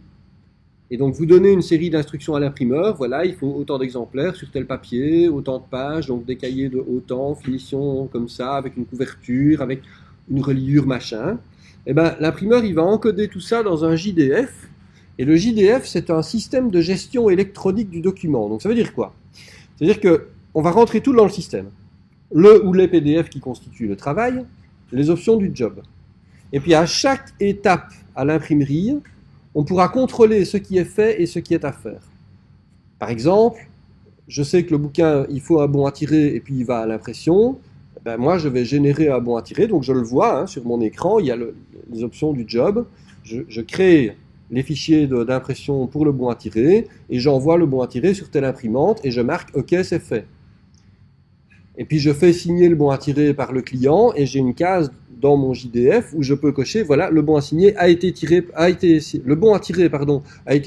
et donc vous donnez une série d'instructions à l'imprimeur, voilà, il faut autant d'exemplaires sur tel papier, autant de pages, donc des cahiers de autant, finition comme ça, avec une couverture, avec une reliure, machin. Et ben l'imprimeur, il va encoder tout ça dans un JDF, et le JDF, c'est un système de gestion électronique du document. Donc ça veut dire quoi? C'est-à-dire qu'on va rentrer tout dans le système. Le ou les PDF qui constituent le travail, les options du job. Et puis à chaque étape à l'imprimerie, on pourra contrôler ce qui est fait et ce qui est à faire. Par exemple, je sais que le bouquin, il faut un bon à tirer et puis il va à l'impression. Ben moi, je vais générer un bon à tirer, donc je le vois hein, sur mon écran, il y a les options du job. Je crée les fichiers d'impression pour le bon à tirer et j'envoie le bon à tirer sur telle imprimante et je marque « OK, c'est fait ». Et puis je fais signer le bon à tirer par le client et j'ai une case dans mon JDF où je peux cocher, voilà, le bon à tirer a été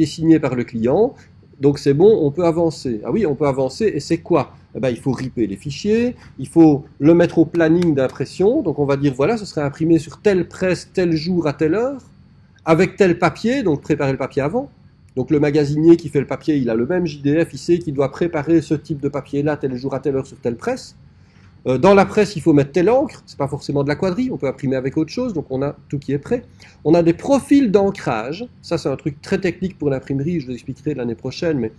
signé par le client, donc c'est bon, on peut avancer. Ah oui, on peut avancer, et c'est quoi? Eh ben, il faut ripper les fichiers, il faut le mettre au planning d'impression, donc on va dire, voilà, ce serait imprimé sur telle presse, tel jour, à telle heure, avec tel papier, donc préparer le papier avant. Donc le magasinier qui fait le papier, il a le même JDF, il sait qu'il doit préparer ce type de papier-là, tel jour à telle heure sur telle presse. Dans la presse, il faut mettre telle encre, c'est pas forcément de la quadrille, on peut imprimer avec autre chose, donc on a tout qui est prêt. On a des profils d'ancrage, ça c'est un truc très technique pour l'imprimerie, je vous expliquerai l'année prochaine, mais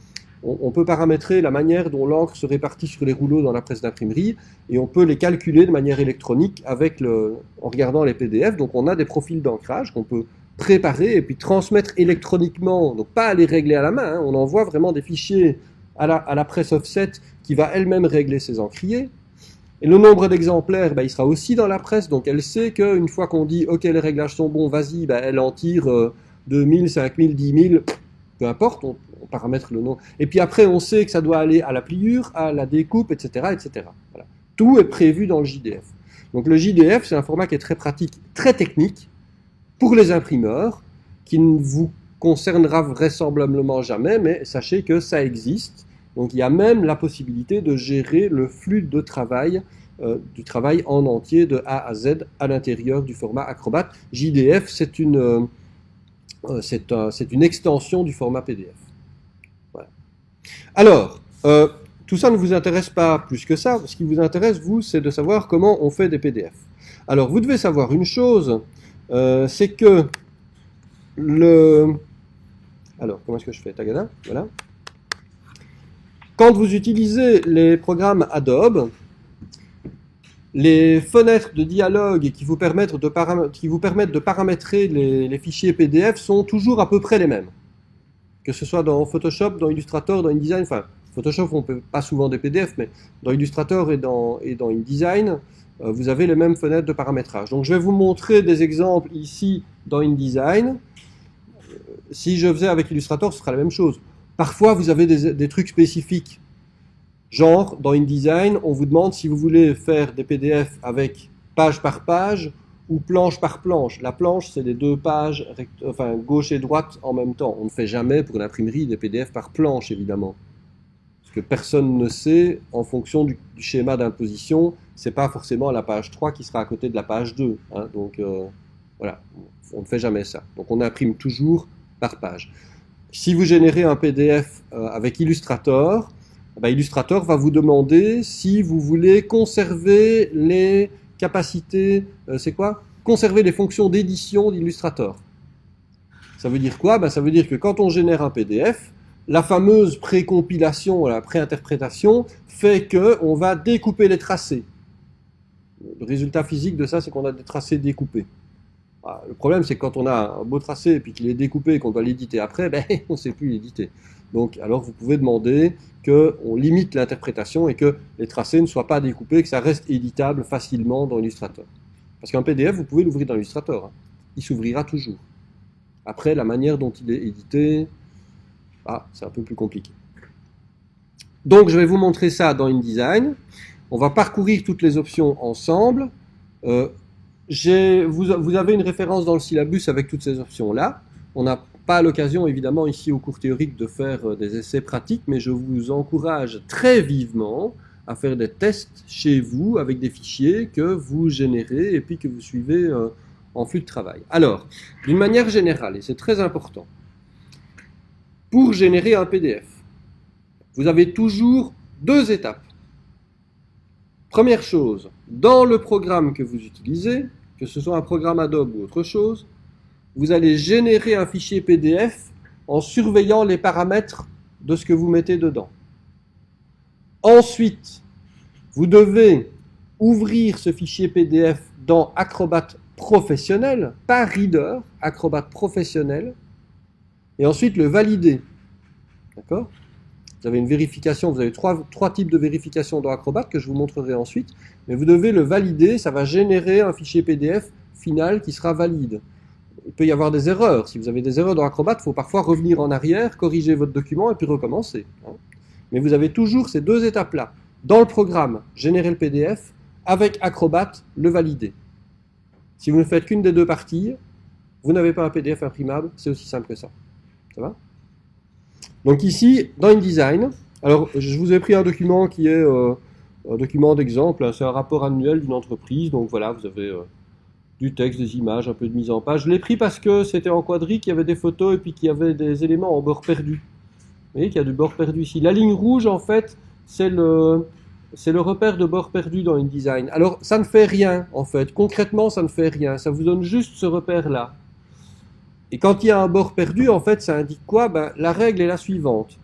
on peut paramétrer la manière dont l'encre se répartit sur les rouleaux dans la presse d'imprimerie, et on peut les calculer de manière électronique en regardant les PDF, donc on a des profils d'ancrage qu'on peut préparer et puis transmettre électroniquement, donc pas à les régler à la main, hein, on envoie vraiment des fichiers à la presse offset qui va elle-même régler ses encriers. Et le nombre d'exemplaires, ben, il sera aussi dans la presse, donc elle sait qu'une fois qu'on dit « Ok, les réglages sont bons, vas-y ben, », elle en tire 2000, 5000, 10 000, peu importe, on paramètre le nom. Et puis après, on sait que ça doit aller à la pliure, à la découpe, etc., etc. Voilà. Tout est prévu dans le JDF. Donc le JDF, c'est un format qui est très pratique, très technique, pour les imprimeurs, qui ne vous concernera vraisemblablement jamais, mais sachez que ça existe. Donc il y a même la possibilité de gérer le flux de travail, du travail en entier de A à Z à l'intérieur du format Acrobat. JDF, c'est une extension du format PDF. Voilà. Alors, tout ça ne vous intéresse pas plus que ça. Ce qui vous intéresse, vous, c'est de savoir comment on fait des PDF. Alors, vous devez savoir une chose, c'est que Alors, comment est-ce que je fais? Tagada, voilà. Quand vous utilisez les programmes Adobe, les fenêtres de dialogue qui vous permettent de paramétrer les fichiers PDF sont toujours à peu près les mêmes. Que ce soit dans Photoshop, dans Illustrator, dans InDesign, enfin, Photoshop, on ne fait pas souvent des PDF, mais dans Illustrator et dans InDesign, vous avez les mêmes fenêtres de paramétrage. Donc je vais vous montrer des exemples ici dans InDesign. Si je faisais avec Illustrator, ce sera la même chose. Parfois, vous avez des trucs spécifiques. Genre, dans InDesign, on vous demande si vous voulez faire des PDF avec page par page ou planche par planche. La planche, c'est les deux pages, enfin gauche et droite en même temps. On ne fait jamais pour l'imprimerie des PDF par planche, évidemment. Parce que personne ne sait, en fonction du schéma d'imposition, c'est pas forcément la page 3 qui sera à côté de la page 2. Hein. Donc, voilà, on ne fait jamais ça. Donc, on imprime toujours par page. Si vous générez un PDF avec Illustrator, Illustrator va vous demander si vous voulez conserver les capacités, conserver les fonctions d'édition d'Illustrator. Ça veut dire quoi? Ça veut dire que quand on génère un PDF, la fameuse précompilation, la préinterprétation, fait qu'on va découper les tracés. Le résultat physique de ça, c'est qu'on a des tracés découpés. Le problème, c'est que quand on a un beau tracé et puis qu'il est découpé et qu'on doit l'éditer après, on ne sait plus l'éditer. Donc, alors vous pouvez demander qu'on limite l'interprétation et que les tracés ne soient pas découpés, que ça reste éditable facilement dans Illustrator. Parce qu'un PDF, vous pouvez l'ouvrir dans Illustrator. Hein. Il s'ouvrira toujours. Après, la manière dont il est édité, c'est un peu plus compliqué. Donc, je vais vous montrer ça dans InDesign. On va parcourir toutes les options ensemble. Vous avez une référence dans le syllabus avec toutes ces options-là. On n'a pas l'occasion, évidemment, ici au cours théorique de faire des essais pratiques, mais je vous encourage très vivement à faire des tests chez vous avec des fichiers que vous générez et puis que vous suivez en flux de travail. Alors, d'une manière générale, et c'est très important, pour générer un PDF, vous avez toujours deux étapes. Première chose, dans le programme que vous utilisez, que ce soit un programme Adobe ou autre chose, vous allez générer un fichier PDF en surveillant les paramètres de ce que vous mettez dedans. Ensuite, vous devez ouvrir ce fichier PDF dans Acrobat Professionnel, pas Reader, Acrobat Professionnel, et ensuite le valider. D'accord ? Vous avez une vérification, vous avez trois types de vérification dans Acrobat que je vous montrerai ensuite, mais vous devez le valider, ça va générer un fichier PDF final qui sera valide. Il peut y avoir des erreurs. Si vous avez des erreurs dans Acrobat, il faut parfois revenir en arrière, corriger votre document et puis recommencer. Mais vous avez toujours ces deux étapes-là. Dans le programme, générer le PDF, avec Acrobat, le valider. Si vous ne faites qu'une des deux parties, vous n'avez pas un PDF imprimable, c'est aussi simple que ça. Ça va ? Donc ici, dans InDesign, alors je vous ai pris un document qui est un document d'exemple, c'est un rapport annuel d'une entreprise, donc voilà, vous avez du texte, des images, un peu de mise en page. Je l'ai pris parce que c'était en quadrique, il y avait des photos et puis qu'il y avait des éléments en bord perdu. Vous voyez qu'il y a du bord perdu ici. La ligne rouge, en fait, c'est le repère de bord perdu dans InDesign. Alors, ça ne fait rien, en fait. Concrètement, ça ne fait rien. Ça vous donne juste ce repère-là. Et quand il y a un bord perdu, en fait, ça indique quoi? La règle est la suivante.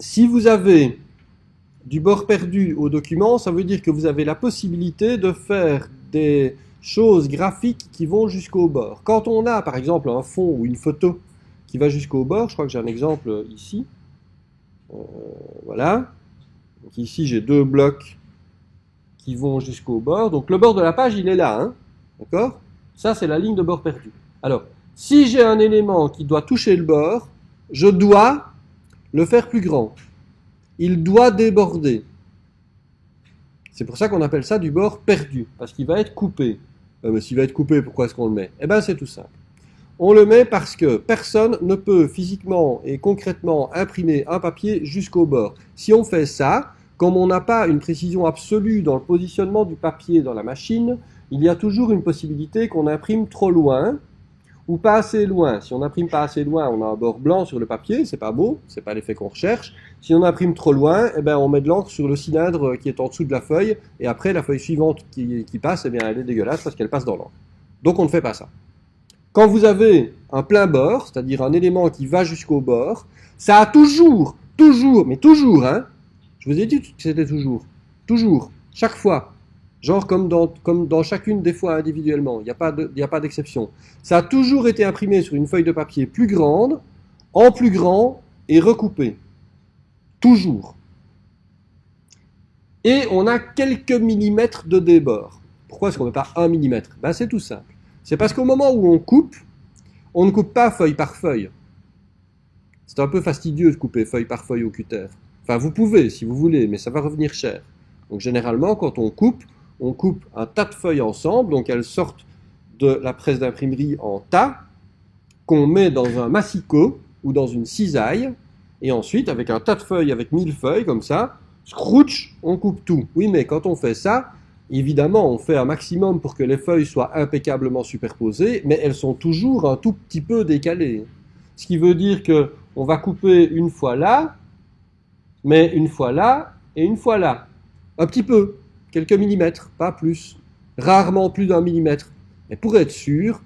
Si vous avez du bord perdu au document, ça veut dire que vous avez la possibilité de faire des choses graphiques qui vont jusqu'au bord. Quand on a, par exemple, un fond ou une photo qui va jusqu'au bord, je crois que j'ai un exemple ici. Voilà. Donc ici, j'ai deux blocs qui vont jusqu'au bord. Donc le bord de la page, il est là. Hein, d'accord? Ça, c'est la ligne de bord perdu. Alors, si j'ai un élément qui doit toucher le bord, je dois le faire plus grand. Il doit déborder. C'est pour ça qu'on appelle ça du bord perdu, parce qu'il va être coupé. Mais s'il va être coupé, pourquoi est-ce qu'on le met? Eh bien, c'est tout simple. On le met parce que personne ne peut physiquement et concrètement imprimer un papier jusqu'au bord. Si on fait ça, comme on n'a pas une précision absolue dans le positionnement du papier dans la machine, il y a toujours une possibilité qu'on imprime trop loin ou pas assez loin. Si on n'imprime pas assez loin, on a un bord blanc sur le papier, c'est pas beau, c'est pas l'effet qu'on recherche. Si on imprime trop loin, eh ben on met de l'encre sur le cylindre qui est en dessous de la feuille, et après la feuille suivante qui passe, eh bien elle est dégueulasse parce qu'elle passe dans l'encre. Donc on ne fait pas ça. Quand vous avez un plein bord, c'est-à-dire un élément qui va jusqu'au bord, ça a toujours, mais toujours, hein, je vous ai dit que c'était toujours, chaque fois, genre comme dans chacune des fois individuellement, il n'y a pas d'exception. Ça a toujours été imprimé sur une feuille de papier plus grande, en plus grand et recoupé. Toujours. Et on a quelques millimètres de débord. Pourquoi est-ce qu'on ne met pas 1 millimètre? Ben c'est tout simple. C'est parce qu'au moment où on ne coupe pas feuille par feuille. C'est un peu fastidieux de couper feuille par feuille au cutter. Enfin, vous pouvez si vous voulez, mais ça va revenir cher. Donc généralement, quand on coupe un tas de feuilles ensemble, donc elles sortent de la presse d'imprimerie en tas, qu'on met dans un massicot ou dans une cisaille, et ensuite, avec un tas de feuilles, avec 1000 feuilles, comme ça, scrouch, on coupe tout. Oui, mais quand on fait ça, évidemment, on fait un maximum pour que les feuilles soient impeccablement superposées, mais elles sont toujours un tout petit peu décalées. Ce qui veut dire qu'on va couper une fois là, mais une fois là, et une fois là. Un petit peu, quelques millimètres, pas plus. Rarement plus d'1 millimètre. Mais pour être sûr,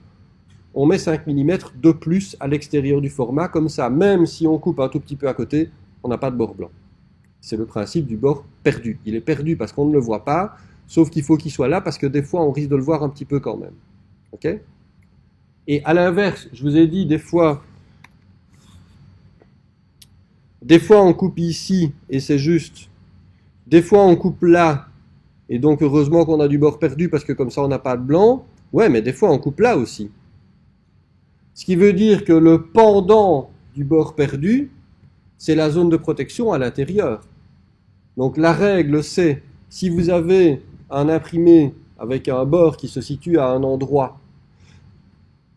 on met 5 mm de plus à l'extérieur du format, comme ça, même si on coupe un tout petit peu à côté, on n'a pas de bord blanc. C'est le principe du bord perdu. Il est perdu parce qu'on ne le voit pas, sauf qu'il faut qu'il soit là parce que des fois on risque de le voir un petit peu quand même. Ok? Et à l'inverse, je vous ai dit des fois on coupe ici et c'est juste. Des fois on coupe là et donc heureusement qu'on a du bord perdu parce que comme ça on n'a pas de blanc. Ouais, mais des fois on coupe là aussi. Ce qui veut dire que le pendant du bord perdu, c'est la zone de protection à l'intérieur. Donc la règle c'est, si vous avez un imprimé avec un bord qui se situe à un endroit,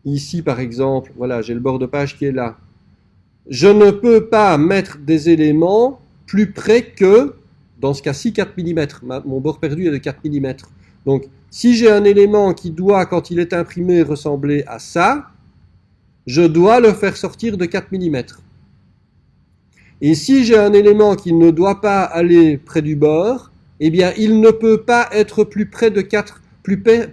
ici par exemple, voilà, j'ai le bord de page qui est là, je ne peux pas mettre des éléments plus près que, dans ce cas-ci, 4 mm. Mon bord perdu est de 4 mm. Donc si j'ai un élément qui doit, quand il est imprimé, ressembler à ça, je dois le faire sortir de 4 mm. Et si j'ai un élément qui ne doit pas aller près du bord, eh bien, il ne peut pas être plus près que 4 mm.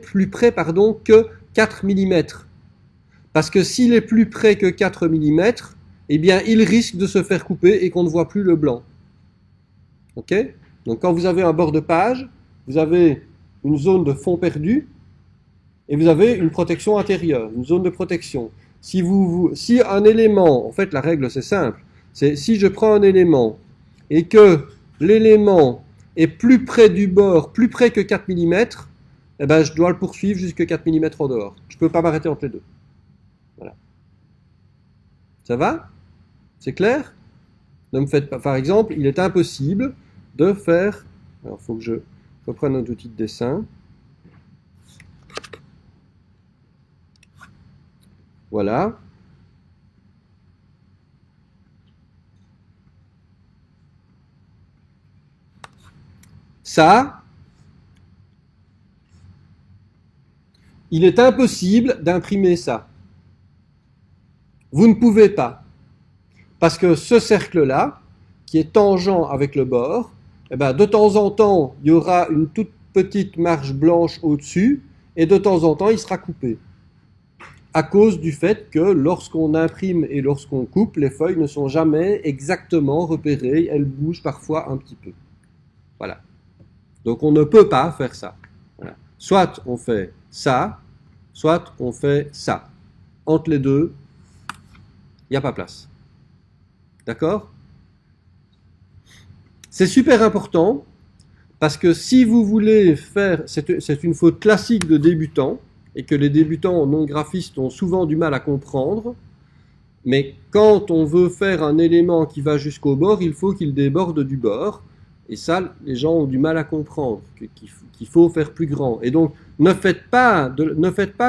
Parce que s'il est plus près que 4 mm, eh bien, il risque de se faire couper et qu'on ne voit plus le blanc. Ok? Donc, quand vous avez un bord de page, vous avez une zone de fond perdu et vous avez une protection intérieure, une zone de protection. Si un élément, en fait, la règle c'est simple, c'est si je prends un élément et que l'élément est plus près du bord, plus près que 4 mm, eh ben, je dois le poursuivre jusqu'à 4 mm en dehors. Je ne peux pas m'arrêter entre les deux. Voilà. Ça va? C'est clair? Ne me faites pas. Par exemple, il est impossible de faire. Alors, il faut que je reprenne un outil de dessin. Voilà. Ça, il est impossible d'imprimer ça. Vous ne pouvez pas. Parce que ce cercle-là, qui est tangent avec le bord, eh ben, de temps en temps, il y aura une toute petite marge blanche au-dessus, et de temps en temps, il sera coupé. À cause du fait que lorsqu'on imprime et lorsqu'on coupe, les feuilles ne sont jamais exactement repérées, elles bougent parfois un petit peu. Voilà. Donc on ne peut pas faire ça. Voilà. Soit on fait ça, soit on fait ça. Entre les deux, il n'y a pas place. D'accord? C'est super important parce que si vous voulez faire, c'est une faute classique de débutant et que les débutants non graphistes ont souvent du mal à comprendre. Mais quand on veut faire un élément qui va jusqu'au bord, il faut qu'il déborde du bord. Et ça, les gens ont du mal à comprendre, qu'il faut faire plus grand. Et donc, ne faites pas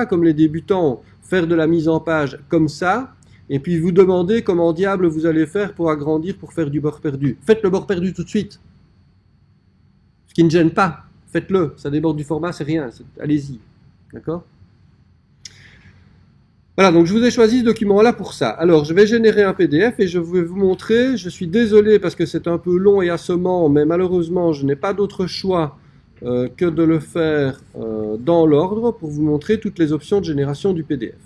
comme les débutants, faire de la mise en page comme ça, et puis vous demandez comment diable vous allez faire pour agrandir, pour faire du bord perdu. Faites le bord perdu tout de suite. Ce qui ne gêne pas. Faites-le. Ça déborde du format, c'est rien. Allez-y. D'accord ? Voilà, donc je vous ai choisi ce document-là pour ça. Alors, je vais générer un PDF et je vais vous montrer. Je suis désolé parce que c'est un peu long et assommant, mais malheureusement, je n'ai pas d'autre choix que de le faire dans l'ordre pour vous montrer toutes les options de génération du PDF.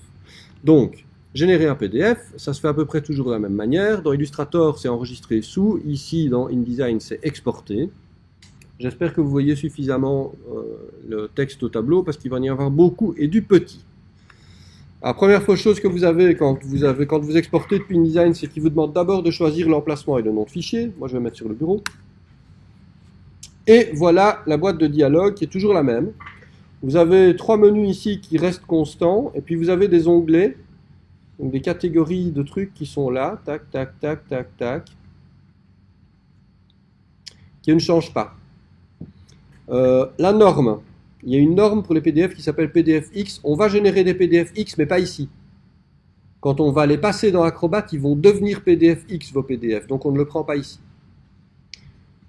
Donc, générer un PDF, ça se fait à peu près toujours de la même manière. Dans Illustrator, c'est enregistré sous. Ici, dans InDesign, c'est exporté. J'espère que vous voyez suffisamment le texte au tableau parce qu'il va y en avoir beaucoup et du petit. La première chose que vous avez quand vous exportez depuis InDesign, c'est qu'il vous demande d'abord de choisir l'emplacement et le nom de fichier. Moi, je vais mettre sur le bureau. Et voilà la boîte de dialogue qui est toujours la même. Vous avez 3 menus ici qui restent constants, et puis vous avez des onglets, donc des catégories de trucs qui sont là, tac, tac, tac, tac, tac, qui ne changent pas. La norme. Il y a une norme pour les PDF qui s'appelle PDFX. On va générer des PDFX, mais pas ici. Quand on va les passer dans Acrobat, ils vont devenir PDFX, vos PDF. Donc on ne le prend pas ici.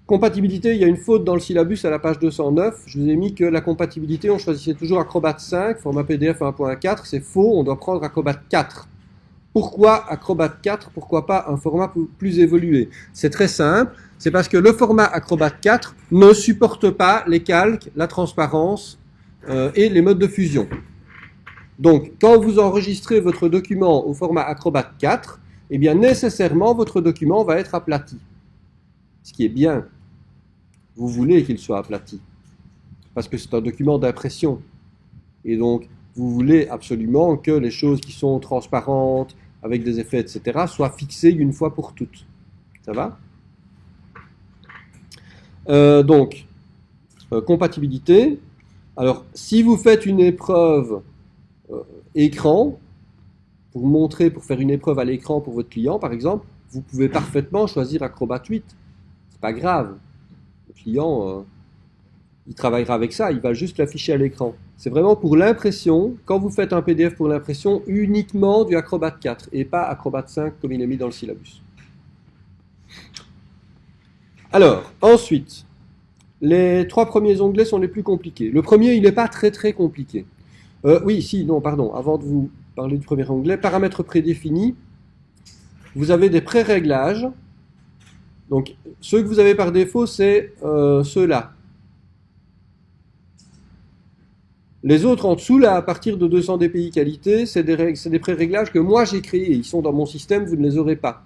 Compatibilité, il y a une faute dans le syllabus à la page 209. Je vous ai mis que la compatibilité, on choisissait toujours Acrobat 5, format PDF 1.4. C'est faux, on doit prendre Acrobat 4. Pourquoi Acrobat 4? Pourquoi pas un format plus évolué? C'est très simple. C'est parce que le format Acrobat 4 ne supporte pas les calques, la transparence et les modes de fusion. Donc, quand vous enregistrez votre document au format Acrobat 4, eh bien, nécessairement, votre document va être aplati. Ce qui est bien. Vous voulez qu'il soit aplati. Parce que c'est un document d'impression. Et donc, vous voulez absolument que les choses qui sont transparentes, avec des effets, etc., soient fixées une fois pour toutes. Ça va ? Compatibilité. Alors, si vous faites une épreuve écran, pour faire une épreuve à l'écran pour votre client, par exemple, vous pouvez parfaitement choisir Acrobat 8. C'est pas grave. Le client, il travaillera avec ça, il va juste l'afficher à l'écran. C'est vraiment pour l'impression, quand vous faites un PDF pour l'impression, uniquement du Acrobat 4 et pas Acrobat 5 comme il est mis dans le syllabus. Alors, ensuite, les 3 premiers onglets sont les plus compliqués. Le premier, il n'est pas très très compliqué. Avant de vous parler du premier onglet, paramètres prédéfinis, vous avez des pré-réglages. Donc, ceux que vous avez par défaut, c'est ceux-là. Les autres en dessous, là, à partir de 200 dpi qualité, c'est des pré-réglages que moi j'ai créés. Ils sont dans mon système, vous ne les aurez pas.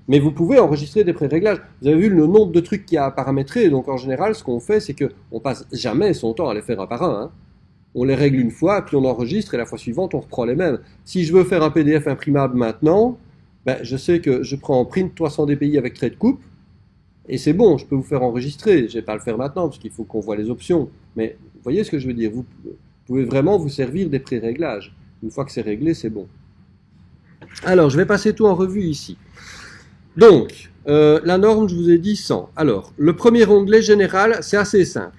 Mais vous pouvez enregistrer des pré-réglages. Vous avez vu le nombre de trucs qu'il y a à paramétrer. Donc en général, ce qu'on fait, c'est qu'on passe jamais son temps à les faire un par un. Hein. On les règle une fois, puis on enregistre, et la fois suivante, on reprend les mêmes. Si je veux faire un PDF imprimable maintenant, je sais que je prends en print 300 dpi avec trait de coupe, et c'est bon, je peux vous faire enregistrer. Je ne vais pas le faire maintenant, parce qu'il faut qu'on voit les options. Mais vous voyez ce que je veux dire ? Vous pouvez vraiment vous servir des pré-réglages. Une fois que c'est réglé, c'est bon. Alors, je vais passer tout en revue ici. Donc, la norme, je vous ai dit 100. Alors, le premier onglet général, c'est assez simple.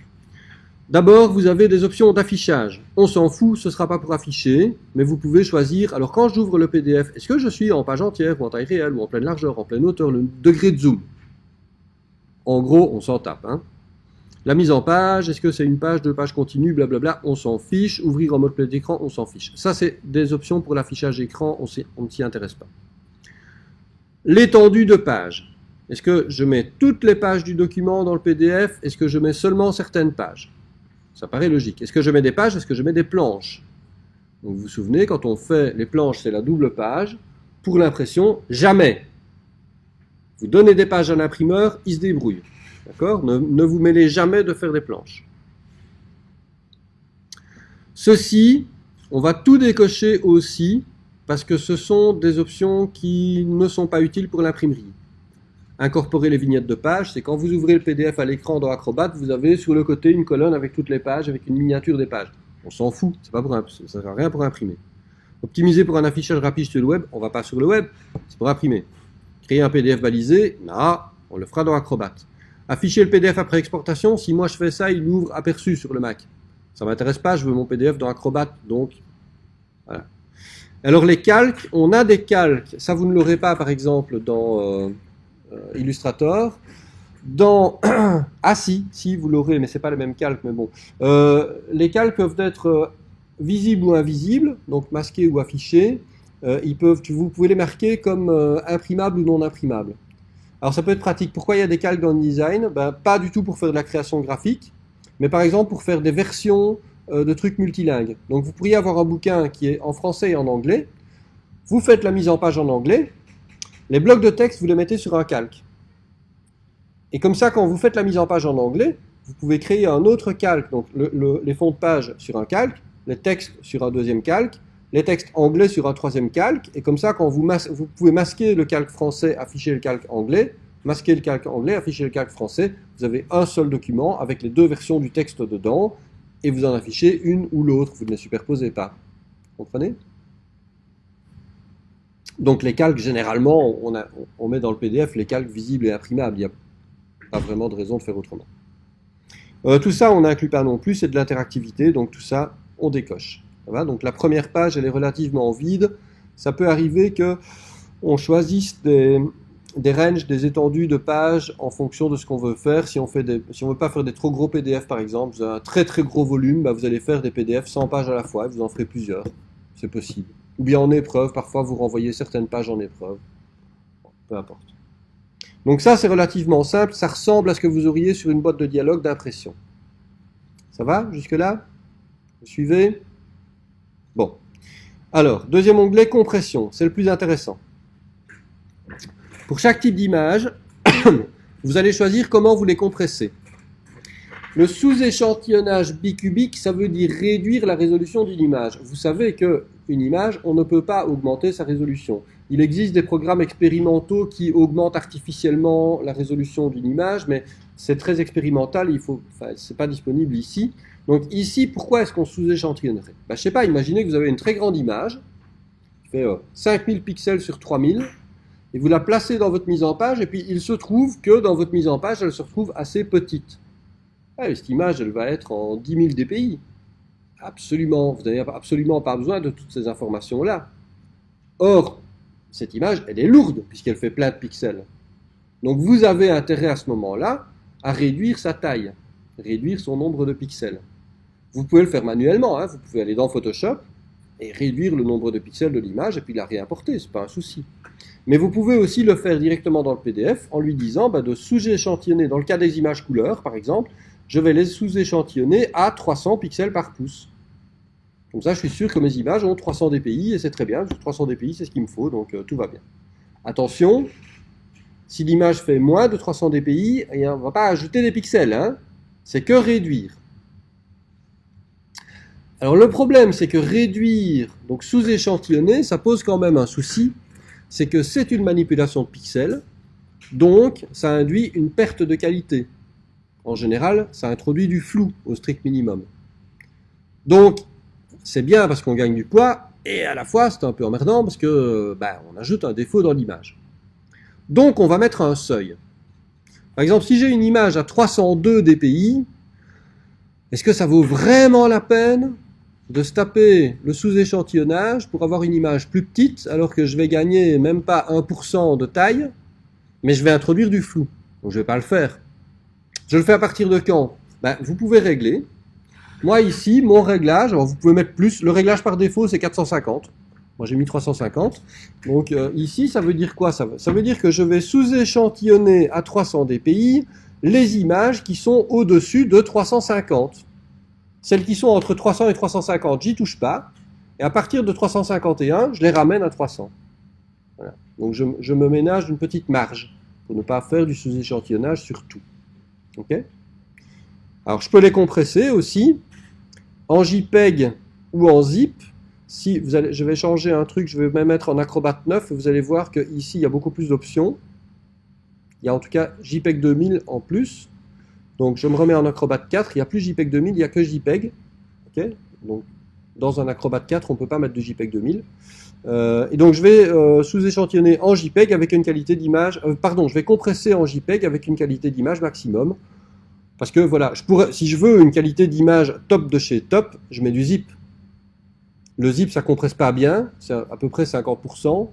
D'abord, vous avez des options d'affichage. On s'en fout, ce ne sera pas pour afficher, mais vous pouvez choisir. Alors, quand j'ouvre le PDF, est-ce que je suis en page entière, ou en taille réelle, ou en pleine largeur, en pleine hauteur, le degré de zoom? En gros, on s'en tape. Hein. La mise en page, est-ce que c'est une page, 2 pages continues, blablabla, on s'en fiche. Ouvrir en mode plein d'écran, on s'en fiche. Ça, c'est des options pour l'affichage écran, on ne s'y intéresse pas. L'étendue de page. Est-ce que je mets toutes les pages du document dans le PDF? Est-ce que je mets seulement certaines pages? Ça paraît logique. Est-ce que je mets des pages? Est-ce que je mets des planches? Donc vous vous souvenez, quand on fait les planches, c'est la double page. Pour l'impression, jamais. Vous donnez des pages à l'imprimeur, il se débrouille. D'accord? Ne vous mêlez jamais de faire des planches. Ceci, on va tout décocher aussi, parce que ce sont des options qui ne sont pas utiles pour l'imprimerie. Incorporer les vignettes de page, c'est quand vous ouvrez le PDF à l'écran dans Acrobat, vous avez sur le côté une colonne avec toutes les pages, avec une miniature des pages. On s'en fout, ça ne sert à rien pour imprimer. Optimiser pour un affichage rapide sur le web, on ne va pas sur le web, c'est pour imprimer. Créer un PDF balisé, non, on le fera dans Acrobat. Afficher le PDF après exportation, si moi je fais ça, il ouvre aperçu sur le Mac. Ça ne m'intéresse pas, je veux mon PDF dans Acrobat, donc voilà. Alors les calques, on a des calques, ça vous ne l'aurez pas par exemple dans Illustrator. Dans ah si vous l'aurez, mais c'est pas le même calque, mais bon. Les calques peuvent être visibles ou invisibles, donc masqués ou affichés. Vous pouvez les marquer comme imprimables ou non imprimables. Alors ça peut être pratique. Pourquoi il y a des calques dans le design? Ben, pas du tout pour faire de la création graphique, mais par exemple pour faire des versions de trucs multilingues. Donc vous pourriez avoir un bouquin qui est en français et en anglais. Vous faites la mise en page en anglais. Les blocs de texte, vous les mettez sur un calque. Et comme ça, quand vous faites la mise en page en anglais, vous pouvez créer un autre calque, donc les fonds de page sur un calque, les textes sur un deuxième calque, les textes anglais sur un troisième calque, et comme ça, quand vous pouvez masquer le calque français, afficher le calque anglais, masquer le calque anglais, afficher le calque français, vous avez un seul document avec les deux versions du texte dedans, et vous en affichez une ou l'autre, vous ne les superposez pas. Vous comprenez? Donc les calques, généralement, on met dans le PDF les calques visibles et imprimables, il n'y a pas vraiment de raison de faire autrement. Tout ça, on n'inclut pas non plus, c'est de l'interactivité, donc tout ça, on décoche. Ça va? Donc la première page, elle est relativement vide. Ça peut arriver qu'on choisisse des ranges, des étendues de pages en fonction de ce qu'on veut faire. Si on ne veut pas faire des trop gros PDF, par exemple, vous avez un très très gros volume, bah, vous allez faire des PDF 100 pages à la fois, et vous en ferez plusieurs. C'est possible. Ou bien en épreuve, parfois vous renvoyez certaines pages en épreuve. Peu importe. Donc ça, c'est relativement simple, ça ressemble à ce que vous auriez sur une boîte de dialogue d'impression. Ça va jusque-là? Vous suivez? Bon. Alors, deuxième onglet, compression, c'est le plus intéressant. Pour chaque type d'image, vous allez choisir comment vous les compressez. Le sous-échantillonnage bicubique, ça veut dire réduire la résolution d'une image. Vous savez qu'une image, on ne peut pas augmenter sa résolution. Il existe des programmes expérimentaux qui augmentent artificiellement la résolution d'une image, mais c'est très expérimental, c'est pas disponible ici. Donc ici, pourquoi est-ce qu'on sous-échantillonnerait? Je ne sais pas, imaginez que vous avez une très grande image, qui fait 5000 pixels sur 3000, et vous la placez dans votre mise en page, et puis il se trouve que dans votre mise en page, elle se retrouve assez petite. Cette image, elle va être en 10 000 dpi. Absolument, vous n'avez absolument pas besoin de toutes ces informations-là. Or, cette image, elle est lourde, puisqu'elle fait plein de pixels. Donc vous avez intérêt à ce moment-là à réduire sa taille, réduire son nombre de pixels. Vous pouvez le faire manuellement, hein. Vous pouvez aller dans Photoshop et réduire le nombre de pixels de l'image et puis la réimporter, ce n'est pas un souci. Mais vous pouvez aussi le faire directement dans le PDF en lui disant de sous-échantillonner, dans le cas des images couleurs par exemple, je vais les sous-échantillonner à 300 pixels par pouce. Comme ça, je suis sûr que mes images ont 300 dpi et c'est très bien, 300 dpi c'est ce qu'il me faut, donc tout va bien. Attention, si l'image fait moins de 300 dpi, on ne va pas ajouter des pixels, hein. C'est que réduire. Alors le problème, c'est que réduire, donc sous-échantillonner, ça pose quand même un souci, c'est que c'est une manipulation de pixels, donc ça induit une perte de qualité. En général, ça introduit du flou au strict minimum. Donc, c'est bien parce qu'on gagne du poids, et à la fois, c'est un peu emmerdant parce que on ajoute un défaut dans l'image. Donc, on va mettre un seuil. Par exemple, si j'ai une image à 302 dpi, est-ce que ça vaut vraiment la peine de se taper le sous-échantillonnage pour avoir une image plus petite, alors que je vais gagner même pas 1% de taille, mais je vais introduire du flou. Donc, je ne vais pas le faire. Je le fais à partir de quand? Vous pouvez régler. Moi ici, mon réglage, alors vous pouvez mettre plus, le réglage par défaut c'est 450. Moi j'ai mis 350. Donc ici, ça veut dire quoi? Ça veut dire que je vais sous-échantillonner à 300 dpi les images qui sont au-dessus de 350. Celles qui sont entre 300 et 350, j'y touche pas. Et à partir de 351, je les ramène à 300. Voilà. Donc je me ménage une petite marge pour ne pas faire du sous-échantillonnage sur tout. Okay. Alors je peux les compresser aussi en JPEG ou en zip. Je vais changer un truc, je vais même mettre en Acrobat 9, vous allez voir qu'ici il y a beaucoup plus d'options. Il y a en tout cas JPEG 2000 en plus. Donc je me remets en Acrobat 4, il n'y a plus JPEG 2000, il n'y a que JPEG. Okay. Donc Dans un Acrobat 4, on ne peut pas mettre de JPEG 2000. Et donc je vais sous-échantillonner en JPEG avec une qualité d'image, je vais compresser en JPEG avec une qualité d'image maximum. Parce que voilà, si je veux une qualité d'image top de chez top, je mets du zip. Le zip, ça compresse pas bien, c'est à peu près 50%,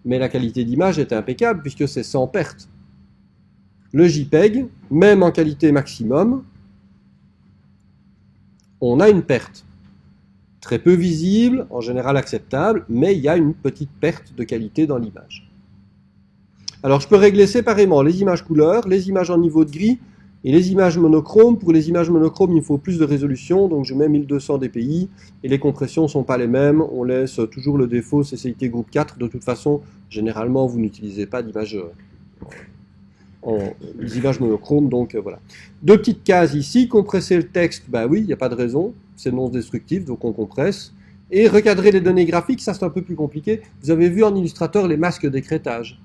mais la qualité d'image est impeccable puisque c'est sans perte. Le JPEG, même en qualité maximum, on a une perte. Très peu visible, en général acceptable, mais il y a une petite perte de qualité dans l'image. Alors je peux régler séparément les images couleurs, les images en niveau de gris et les images monochromes. Pour les images monochromes, il faut plus de résolution, donc je mets 1200 dpi et les compressions ne sont pas les mêmes. On laisse toujours le défaut CCIT groupe 4. De toute façon, généralement, vous n'utilisez pas d'images monochromes, donc voilà. Deux petites cases ici, compresser le texte, bah oui, il n'y a pas de raison, c'est non destructif, donc on compresse. Et recadrer les données graphiques, ça c'est un peu plus compliqué. Vous avez vu en Illustrator les masques d'écrêtage.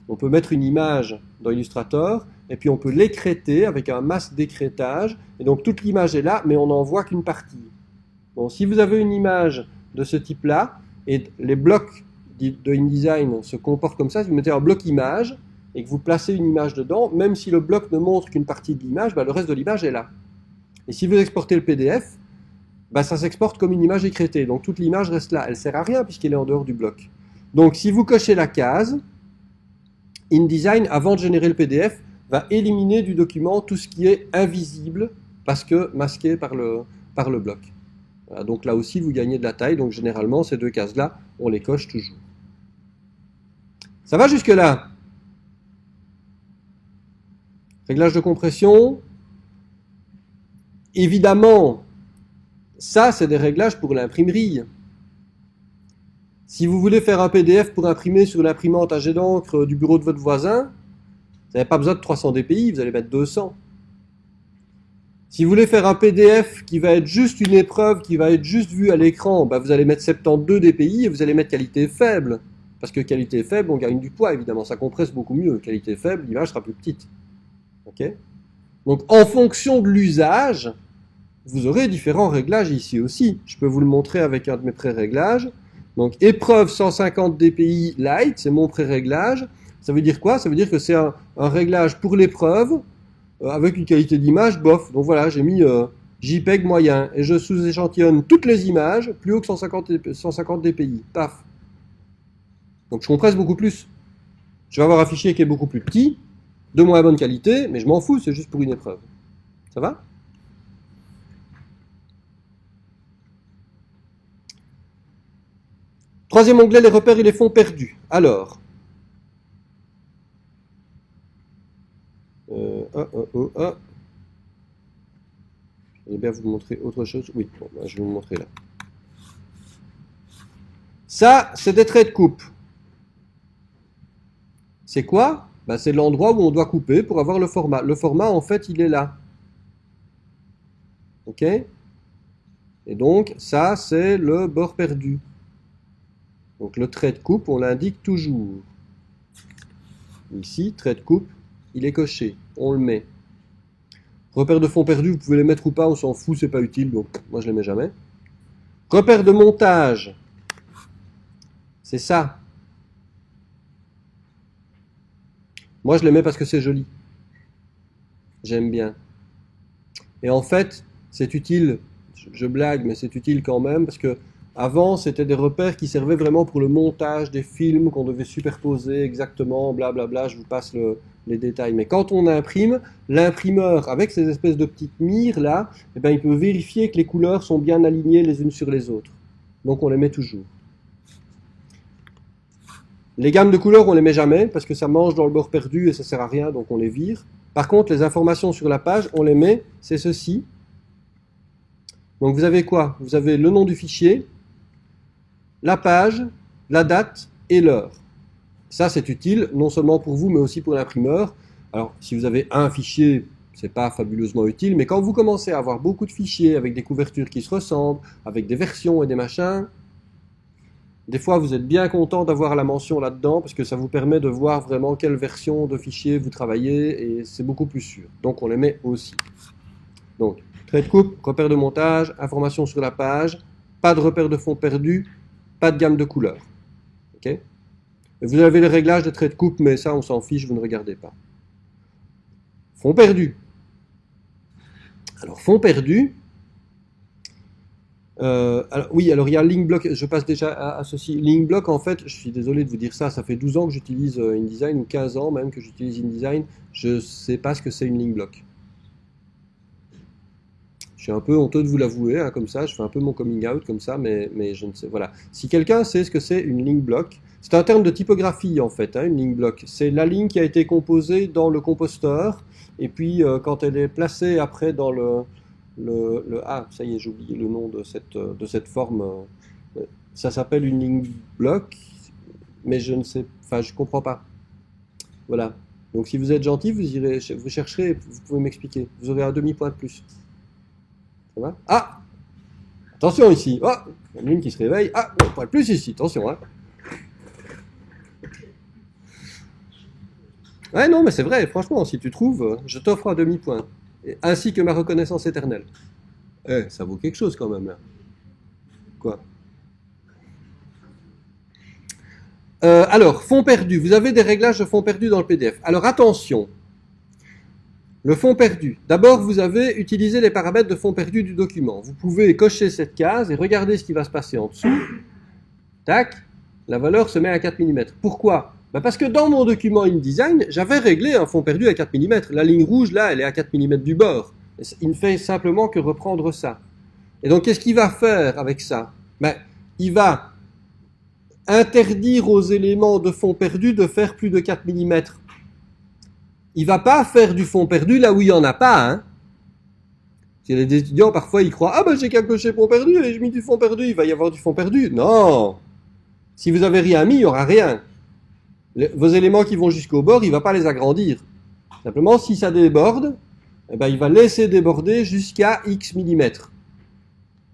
On peut mettre une image dans Illustrator, et puis on peut l'écrêter avec un masque d'écrêtage, et donc toute l'image est là, mais on n'en voit qu'une partie. Bon, si vous avez une image de ce type-là, et les blocs de InDesign se comportent comme ça, si vous mettez un bloc image, et que vous placez une image dedans, même si le bloc ne montre qu'une partie de l'image, bah, le reste de l'image est là. Et si vous exportez le PDF, bah, ça s'exporte comme une image écrêtée, donc toute l'image reste là. Elle ne sert à rien puisqu'elle est en dehors du bloc. Donc si vous cochez la case, InDesign, avant de générer le PDF, va éliminer du document tout ce qui est invisible parce que masqué par le bloc. Voilà, donc là aussi, vous gagnez de la taille. Donc généralement, ces deux cases-là, on les coche toujours. Ça va jusque-là? Réglage de compression. Évidemment, ça, c'est des réglages pour l'imprimerie. Si vous voulez faire un PDF pour imprimer sur l'imprimante à jet d'encre du bureau de votre voisin, vous n'avez pas besoin de 300 dpi, vous allez mettre 200. Si vous voulez faire un PDF qui va être juste une épreuve, qui va être juste vue à l'écran, bah vous allez mettre 72 dpi et vous allez mettre qualité faible. Parce que qualité faible, on gagne du poids, évidemment, ça compresse beaucoup mieux. Qualité faible, l'image sera plus petite. Okay. Donc, en fonction de l'usage, vous aurez différents réglages ici aussi. Je peux vous le montrer avec un de mes pré-réglages. Donc, épreuve 150 dpi light, c'est mon pré-réglage. Ça veut dire quoi? Ça veut dire que c'est un réglage pour l'épreuve avec une qualité d'image bof. Donc voilà, j'ai mis JPEG moyen et je sous-échantillonne toutes les images plus haut que 150 dpi. Paf. Donc, je compresse beaucoup plus. Je vais avoir un fichier qui est beaucoup plus petit, de moins bonne qualité, mais je m'en fous, c'est juste pour une épreuve. Ça va? Troisième onglet, les repères et les fonds perdus. Alors, je vais bien vous montrer autre chose. Oui, bon, je vais vous montrer là. Ça, c'est des traits de coupe. C'est quoi? Ben, c'est l'endroit où on doit couper pour avoir le format. Le format, en fait, il est là. Ok? Et donc, ça, c'est le bord perdu. Donc, le trait de coupe, on l'indique toujours. Ici, trait de coupe, il est coché. On le met. Repères de fond perdu, vous pouvez les mettre ou pas, on s'en fout, c'est pas utile, donc moi, je les mets jamais. Repères de montage. C'est ça. Moi, je les mets parce que c'est joli. J'aime bien. Et en fait, c'est utile, je blague, mais c'est utile quand même, parce que avant, c'était des repères qui servaient vraiment pour le montage des films qu'on devait superposer exactement, blablabla, je vous passe les détails. Mais quand on imprime, l'imprimeur, avec ces espèces de petites mires là, eh ben, il peut vérifier que les couleurs sont bien alignées les unes sur les autres. Donc on les met toujours. Les gammes de couleurs, on les met jamais, parce que ça mange dans le bord perdu et ça sert à rien, donc on les vire. Par contre, les informations sur la page, on les met, c'est ceci. Donc vous avez quoi? Vous avez le nom du fichier, la page, la date et l'heure. Ça, c'est utile, non seulement pour vous, mais aussi pour l'imprimeur. Alors, si vous avez un fichier, c'est pas fabuleusement utile, mais quand vous commencez à avoir beaucoup de fichiers avec des couvertures qui se ressemblent, avec des versions et des machins, des fois, vous êtes bien content d'avoir la mention là-dedans parce que ça vous permet de voir vraiment quelle version de fichier vous travaillez et c'est beaucoup plus sûr. Donc, on les met aussi. Donc, trait de coupe, repère de montage, information sur la page, pas de repère de fond perdu, pas de gamme de couleurs. Okay, vous avez les réglages des traits de coupe, mais ça on s'en fiche, vous ne regardez pas. Fond perdu. Alors fond perdu, alors il y a Linkblock, je passe déjà à ceci. Linkblock, en fait, je suis désolé de vous dire ça, ça fait 12 ans que j'utilise InDesign, ou 15 ans même que j'utilise InDesign, je ne sais pas ce que c'est une Linkblock. Je suis un peu honteux de vous l'avouer, hein, comme ça, je fais un peu mon coming out comme ça, mais je ne sais, voilà. Si quelqu'un sait ce que c'est une Linkblock, c'est un terme de typographie en fait, hein, une Linkblock. C'est la ligne qui a été composée dans le composteur, et puis quand elle est placée après dans ah, ça y est, j'ai oublié le nom de cette forme. Ça s'appelle une ligne bloc, mais je ne sais, enfin, je comprends pas. Voilà. Donc, si vous êtes gentil, vous chercherez, vous pouvez m'expliquer. Vous aurez un demi-point de plus. Ça va? Ah! Attention ici. Oh! Il y en a une qui se réveille. Ah! Un point de plus ici. Attention, hein. Ouais, non, mais c'est vrai. Franchement, si tu trouves, je t'offre un demi-point. Ainsi que ma reconnaissance éternelle. Eh, ça vaut quelque chose quand même, là. Quoi? Alors, fond perdu. Vous avez des réglages de fond perdu dans le PDF. Alors, attention. Le fond perdu. D'abord, vous avez utilisé les paramètres de fond perdu du document. Vous pouvez cocher cette case et regarder ce qui va se passer en dessous. Tac. La valeur se met à 4 mm. Pourquoi? Parce que dans mon document InDesign, j'avais réglé un fond perdu à 4 mm. La ligne rouge, là, elle est à 4 mm du bord. Il ne fait simplement que reprendre ça. Et donc, qu'est-ce qu'il va faire avec ça? Il va interdire aux éléments de fond perdu de faire plus de 4 mm. Il ne va pas faire du fond perdu là où il n'y en a pas. Hein. Les étudiants, parfois, ils croient « Ah ben j'ai qu'à cocher fond perdu et je mets du fond perdu, il va y avoir du fond perdu. » Non. Si vous n'avez rien mis, il n'y aura rien. Vos éléments qui vont jusqu'au bord, il ne va pas les agrandir. Simplement, si ça déborde, il va laisser déborder jusqu'à X mm.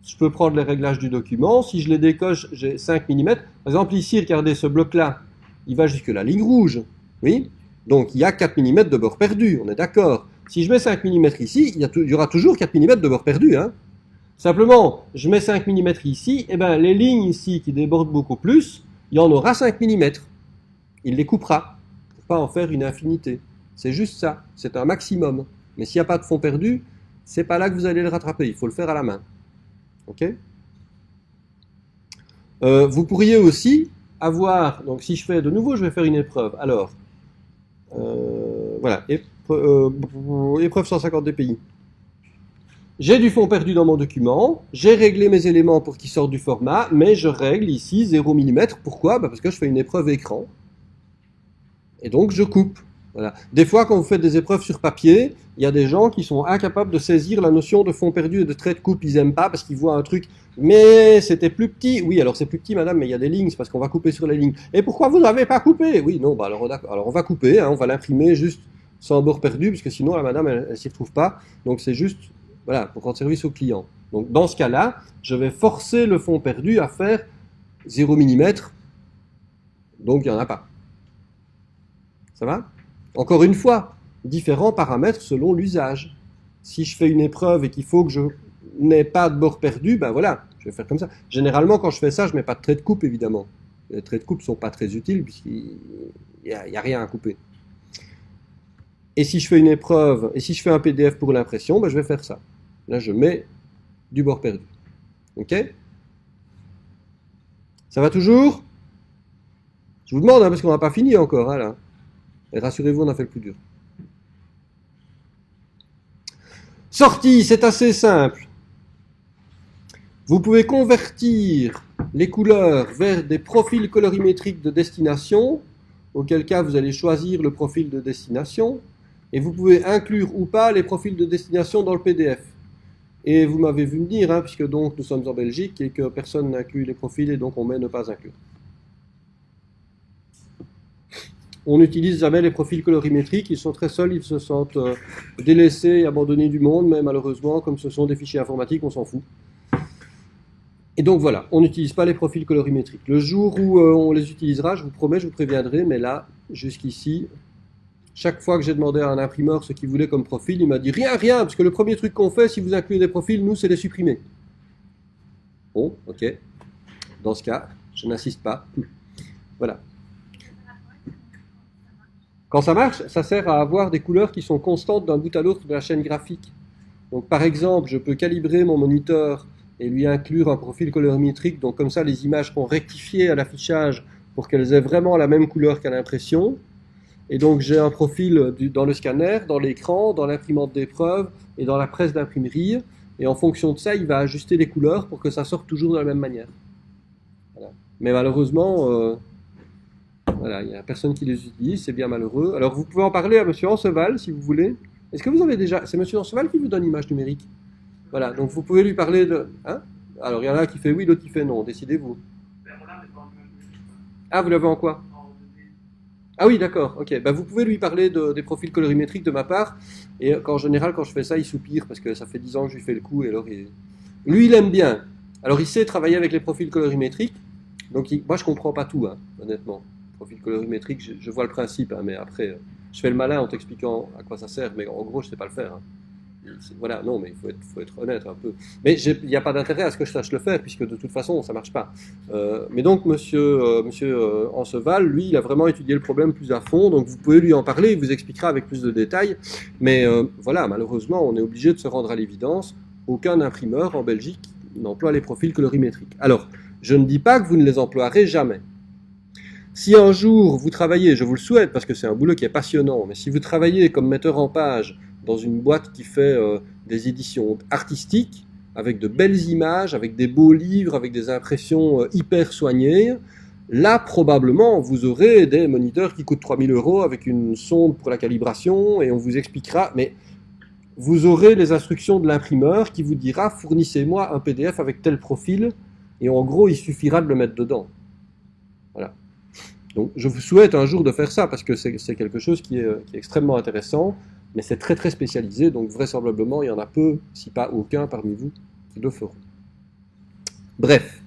Je peux prendre les réglages du document. Si je les décoche, j'ai 5 mm. Par exemple, ici, regardez ce bloc-là. Il va jusque la ligne rouge. Oui. Donc, il y a 4 mm de bord perdu. On est d'accord. Si je mets 5 mm ici, il y aura toujours 4 mm de bord perdu. Hein. Simplement, je mets 5 mm ici. Et les lignes ici qui débordent beaucoup plus, il y en aura 5 mm. Il les coupera. Il ne faut pas en faire une infinité. C'est juste ça. C'est un maximum. Mais s'il n'y a pas de fond perdu, c'est pas là que vous allez le rattraper. Il faut le faire à la main. Ok. Vous pourriez aussi avoir, donc si je fais de nouveau, je vais faire une épreuve. Alors, voilà, épreuve 150 dpi. J'ai du fond perdu dans mon document, j'ai réglé mes éléments pour qu'ils sortent du format, mais je règle ici 0 mm. Pourquoi? Parce que je fais une épreuve écran. Et donc je coupe. Voilà. Des fois, quand vous faites des épreuves sur papier, il y a des gens qui sont incapables de saisir la notion de fond perdu et de trait de coupe. Ils n'aiment pas parce qu'ils voient un truc. Mais c'était plus petit. Oui, alors c'est plus petit, madame, mais il y a des lignes, c'est parce qu'on va couper sur les lignes. Et pourquoi vous n'avez pas coupé? Oui, non, alors on va couper, hein, on va l'imprimer juste sans bord perdu, parce que sinon la madame, elle s'y retrouve pas. Donc c'est juste, voilà, pour rendre service au client. Donc dans ce cas-là, je vais forcer le fond perdu à faire 0 mm. Donc il n'y en a pas. Ça va? Encore une fois, différents paramètres selon l'usage. Si je fais une épreuve et qu'il faut que je n'ai pas de bord perdu, voilà, je vais faire comme ça. Généralement, quand je fais ça, je ne mets pas de trait de coupe, évidemment. Les traits de coupe ne sont pas très utiles puisqu'il n'y a rien à couper. Et si je fais une épreuve, et si je fais un PDF pour l'impression, je vais faire ça. Là, je mets du bord perdu. Ok? Ça va toujours? Je vous demande, parce qu'on n'a pas fini encore, là. Et rassurez-vous, on a fait le plus dur. Sortie, c'est assez simple. Vous pouvez convertir les couleurs vers des profils colorimétriques de destination, auquel cas vous allez choisir le profil de destination, et vous pouvez inclure ou pas les profils de destination dans le PDF. Et vous m'avez vu me dire, puisque donc nous sommes en Belgique et que personne n'inclut les profils et donc on met ne pas inclure. On n'utilise jamais les profils colorimétriques, ils sont très seuls, ils se sentent délaissés et abandonnés du monde, mais malheureusement, comme ce sont des fichiers informatiques, on s'en fout. Et donc voilà, on n'utilise pas les profils colorimétriques. Le jour où on les utilisera, je vous promets, je vous préviendrai, mais là, jusqu'ici, chaque fois que j'ai demandé à un imprimeur ce qu'il voulait comme profil, il m'a dit rien, parce que le premier truc qu'on fait, si vous incluez des profils, nous, c'est les supprimer. Bon, ok. Dans ce cas, je n'insiste pas. Voilà. Quand ça marche, ça sert à avoir des couleurs qui sont constantes d'un bout à l'autre de la chaîne graphique. Donc par exemple, je peux calibrer mon moniteur et lui inclure un profil colorimétrique, donc comme ça les images seront rectifiées à l'affichage pour qu'elles aient vraiment la même couleur qu'à l'impression. Et donc j'ai un profil dans le scanner, dans l'écran, dans l'imprimante d'épreuve et dans la presse d'imprimerie. Et en fonction de ça, il va ajuster les couleurs pour que ça sorte toujours de la même manière. Voilà. Mais malheureusement, voilà, il n'y a personne qui les utilise, c'est bien malheureux. Alors vous pouvez en parler à Monsieur Anceval si vous voulez. Est-ce que vous avez déjà... C'est Monsieur Anceval qui vous donne l'image numérique. Voilà, donc vous pouvez lui parler de... Hein? Alors il y en a qui fait oui, l'autre qui fait non, décidez-vous. Ah, vous l'avez en quoi? Ah oui, d'accord, ok. Ben, vous pouvez lui parler des profils colorimétriques de ma part. Et en général, quand je fais ça, il soupire parce que ça fait 10 ans que je lui fais le coup. Et alors, lui, il aime bien. Alors, il sait travailler avec les profils colorimétriques. Donc, moi, je comprends pas tout, hein, honnêtement. Profil colorimétrique, je vois le principe, hein, mais après, je fais le malin en t'expliquant à quoi ça sert. Mais en gros, je sais pas le faire. Hein. Voilà, non, mais faut être honnête un peu. Mais il n'y a pas d'intérêt à ce que je sache le faire, puisque de toute façon, ça ne marche pas. Mais donc, monsieur Anceval, lui, il a vraiment étudié le problème plus à fond, donc vous pouvez lui en parler, il vous expliquera avec plus de détails. Mais voilà, malheureusement, on est obligé de se rendre à l'évidence, aucun imprimeur en Belgique n'emploie les profils colorimétriques. Alors, je ne dis pas que vous ne les emploierez jamais. Si un jour vous travaillez, je vous le souhaite parce que c'est un boulot qui est passionnant, mais si vous travaillez comme metteur en page dans une boîte qui fait des éditions artistiques, avec de belles images, avec des beaux livres, avec des impressions hyper soignées, là probablement vous aurez des moniteurs qui coûtent 3000 € avec une sonde pour la calibration et on vous expliquera, mais vous aurez les instructions de l'imprimeur qui vous dira fournissez-moi un PDF avec tel profil et en gros il suffira de le mettre dedans. Voilà. Donc je vous souhaite un jour de faire ça, parce que c'est quelque chose qui est extrêmement intéressant, mais c'est très très spécialisé, donc vraisemblablement il y en a peu, si pas aucun parmi vous, qui le feront. Bref,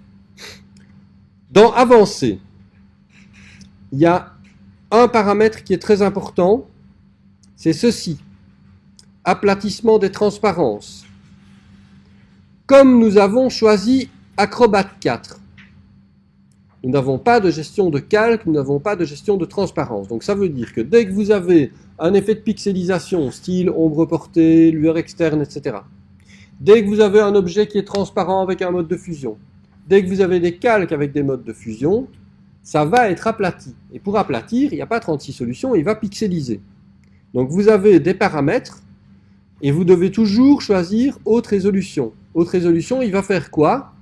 dans Avancer, il y a un paramètre qui est très important, c'est ceci, aplatissement des transparences. Comme nous avons choisi Acrobat 4, nous n'avons pas de gestion de calque, nous n'avons pas de gestion de transparence. Donc ça veut dire que dès que vous avez un effet de pixelisation, style ombre portée, lueur externe, etc., dès que vous avez un objet qui est transparent avec un mode de fusion, dès que vous avez des calques avec des modes de fusion, ça va être aplati. Et pour aplatir, il n'y a pas 36 solutions, il va pixeliser. Donc vous avez des paramètres, et vous devez toujours choisir haute résolution. Haute résolution, il va faire quoi ?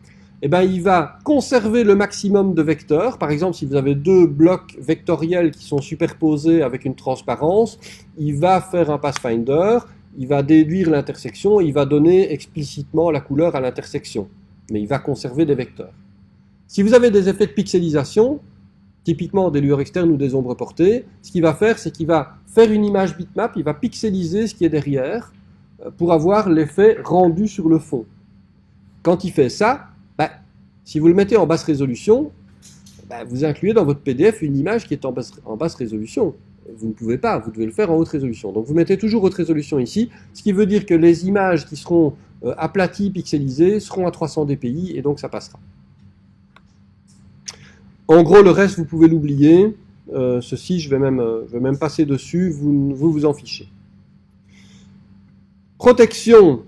Eh bien, il va conserver le maximum de vecteurs. Par exemple, si vous avez deux blocs vectoriels qui sont superposés avec une transparence, il va faire un pathfinder, il va déduire l'intersection, il va donner explicitement la couleur à l'intersection. Mais il va conserver des vecteurs. Si vous avez des effets de pixelisation, typiquement des lueurs externes ou des ombres portées, ce qu'il va faire, c'est qu'il va faire une image bitmap, il va pixeliser ce qui est derrière pour avoir l'effet rendu sur le fond. Quand il fait ça, si vous le mettez en basse résolution, vous incluez dans votre PDF une image qui est en basse résolution. Vous ne pouvez pas, vous devez le faire en haute résolution. Donc vous mettez toujours haute résolution ici, ce qui veut dire que les images qui seront aplaties, pixelisées, seront à 300 dpi, et donc ça passera. En gros, le reste, vous pouvez l'oublier. Ceci, je vais même passer dessus, vous en fichez. Protection.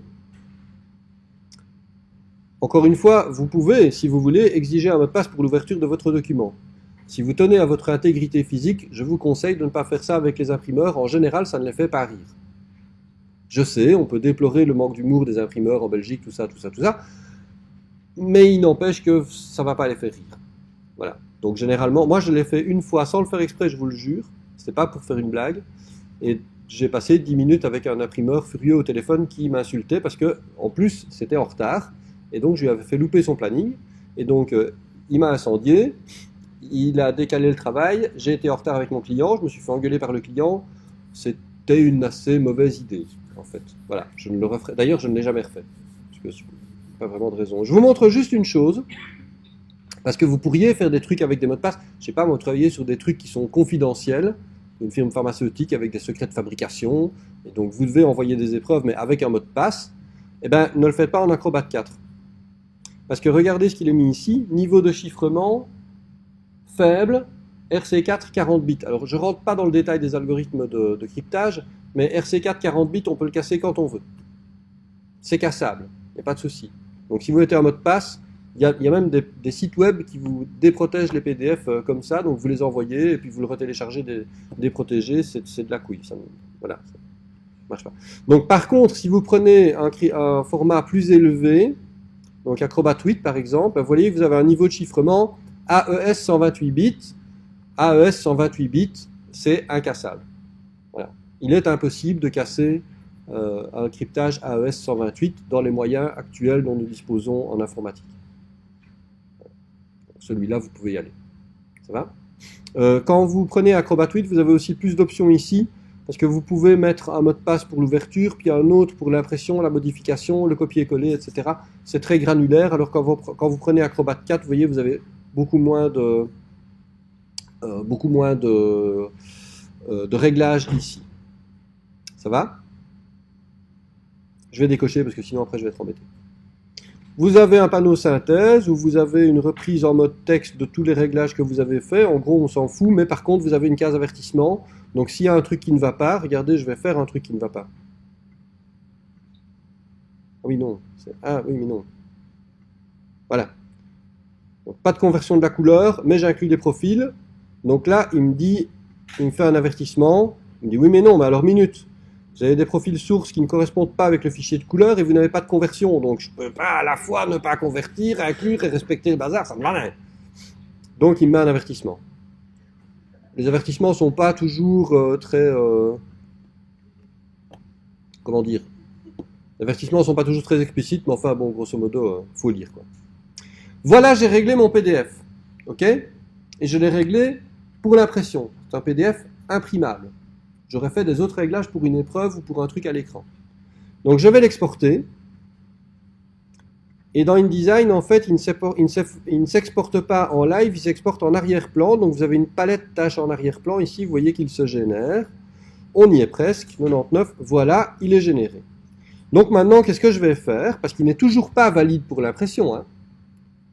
Encore une fois, vous pouvez, si vous voulez, exiger un mot de passe pour l'ouverture de votre document. Si vous tenez à votre intégrité physique, je vous conseille de ne pas faire ça avec les imprimeurs. En général, ça ne les fait pas rire. Je sais, on peut déplorer le manque d'humour des imprimeurs en Belgique, tout ça. Mais il n'empêche que ça ne va pas les faire rire. Voilà. Donc généralement, moi je l'ai fait une fois sans le faire exprès, je vous le jure. C'était pas pour faire une blague. Et j'ai passé 10 minutes avec un imprimeur furieux au téléphone qui m'insultait parce que, en plus, c'était en retard. Et donc, je lui avais fait louper son planning. Et donc, il m'a incendié. Il a décalé le travail. J'ai été en retard avec mon client. Je me suis fait engueuler par le client. C'était une assez mauvaise idée, en fait. Voilà, je ne le referai. D'ailleurs, je ne l'ai jamais refait. Parce que pas vraiment de raison. Je vous montre juste une chose. Parce que vous pourriez faire des trucs avec des mots de passe. Je ne sais pas, moi, travailler sur des trucs qui sont confidentiels. Une firme pharmaceutique avec des secrets de fabrication. Et donc, vous devez envoyer des épreuves, mais avec un mot de passe. Eh bien, ne le faites pas en Acrobat 4. Parce que regardez ce qu'il est mis ici, niveau de chiffrement faible, RC4 40 bits. Alors je ne rentre pas dans le détail des algorithmes de cryptage, mais RC4 40 bits, on peut le casser quand on veut. C'est cassable, il n'y a pas de souci. Donc si vous mettez un mot de passe, il y a même des sites web qui vous déprotègent les PDF comme ça, donc vous les envoyez et puis vous le retéléchargez déprotégé, c'est de la couille. Ça, voilà, ça marche pas. Donc par contre, si vous prenez un format plus élevé, donc Acrobat 8 par exemple, vous voyez que vous avez un niveau de chiffrement AES 128 bits. AES 128 bits, c'est incassable. Voilà. Il est impossible de casser un cryptage AES 128 dans les moyens actuels dont nous disposons en informatique. Celui-là, vous pouvez y aller. Ça va? Quand vous prenez Acrobat 8, vous avez aussi plus d'options ici, parce que vous pouvez mettre un mot de passe pour l'ouverture, puis un autre pour l'impression, la modification, le copier-coller, etc. C'est très granulaire, alors quand vous prenez Acrobat 4, vous voyez, vous avez beaucoup moins de réglages ici. Ça va? Je vais décocher parce que sinon après je vais être embêté. Vous avez un panneau synthèse où vous avez une reprise en mode texte de tous les réglages que vous avez fait. En gros, on s'en fout, mais par contre, vous avez une case avertissement. Donc s'il y a un truc qui ne va pas, regardez, je vais faire un truc qui ne va pas. Ah oui, non. Ah oui, mais non. Voilà. Donc, pas de conversion de la couleur, mais j'inclus des profils. Donc là, il me fait un avertissement. Il me dit oui, mais non, mais alors minute. Vous avez des profils sources qui ne correspondent pas avec le fichier de couleur et vous n'avez pas de conversion. Donc je ne peux pas à la fois ne pas convertir, inclure et respecter le bazar, ça me va rien. Donc il me met un avertissement. Les avertissements ne sont pas toujours très... comment dire? Les avertissements ne sont pas toujours très explicites, mais enfin bon, grosso modo, faut lire quoi. Voilà, j'ai réglé mon PDF. Ok? Et je l'ai réglé pour l'impression. C'est un PDF imprimable. J'aurais fait des autres réglages pour une épreuve ou pour un truc à l'écran. Donc je vais l'exporter. Et dans InDesign, en fait, il ne s'exporte pas en live, il s'exporte en arrière-plan. Donc vous avez une palette tâches en arrière-plan. Ici, vous voyez qu'il se génère. On y est presque, 99. Voilà, il est généré. Donc maintenant, qu'est-ce que je vais faire? Parce qu'il n'est toujours pas valide pour l'impression. Hein.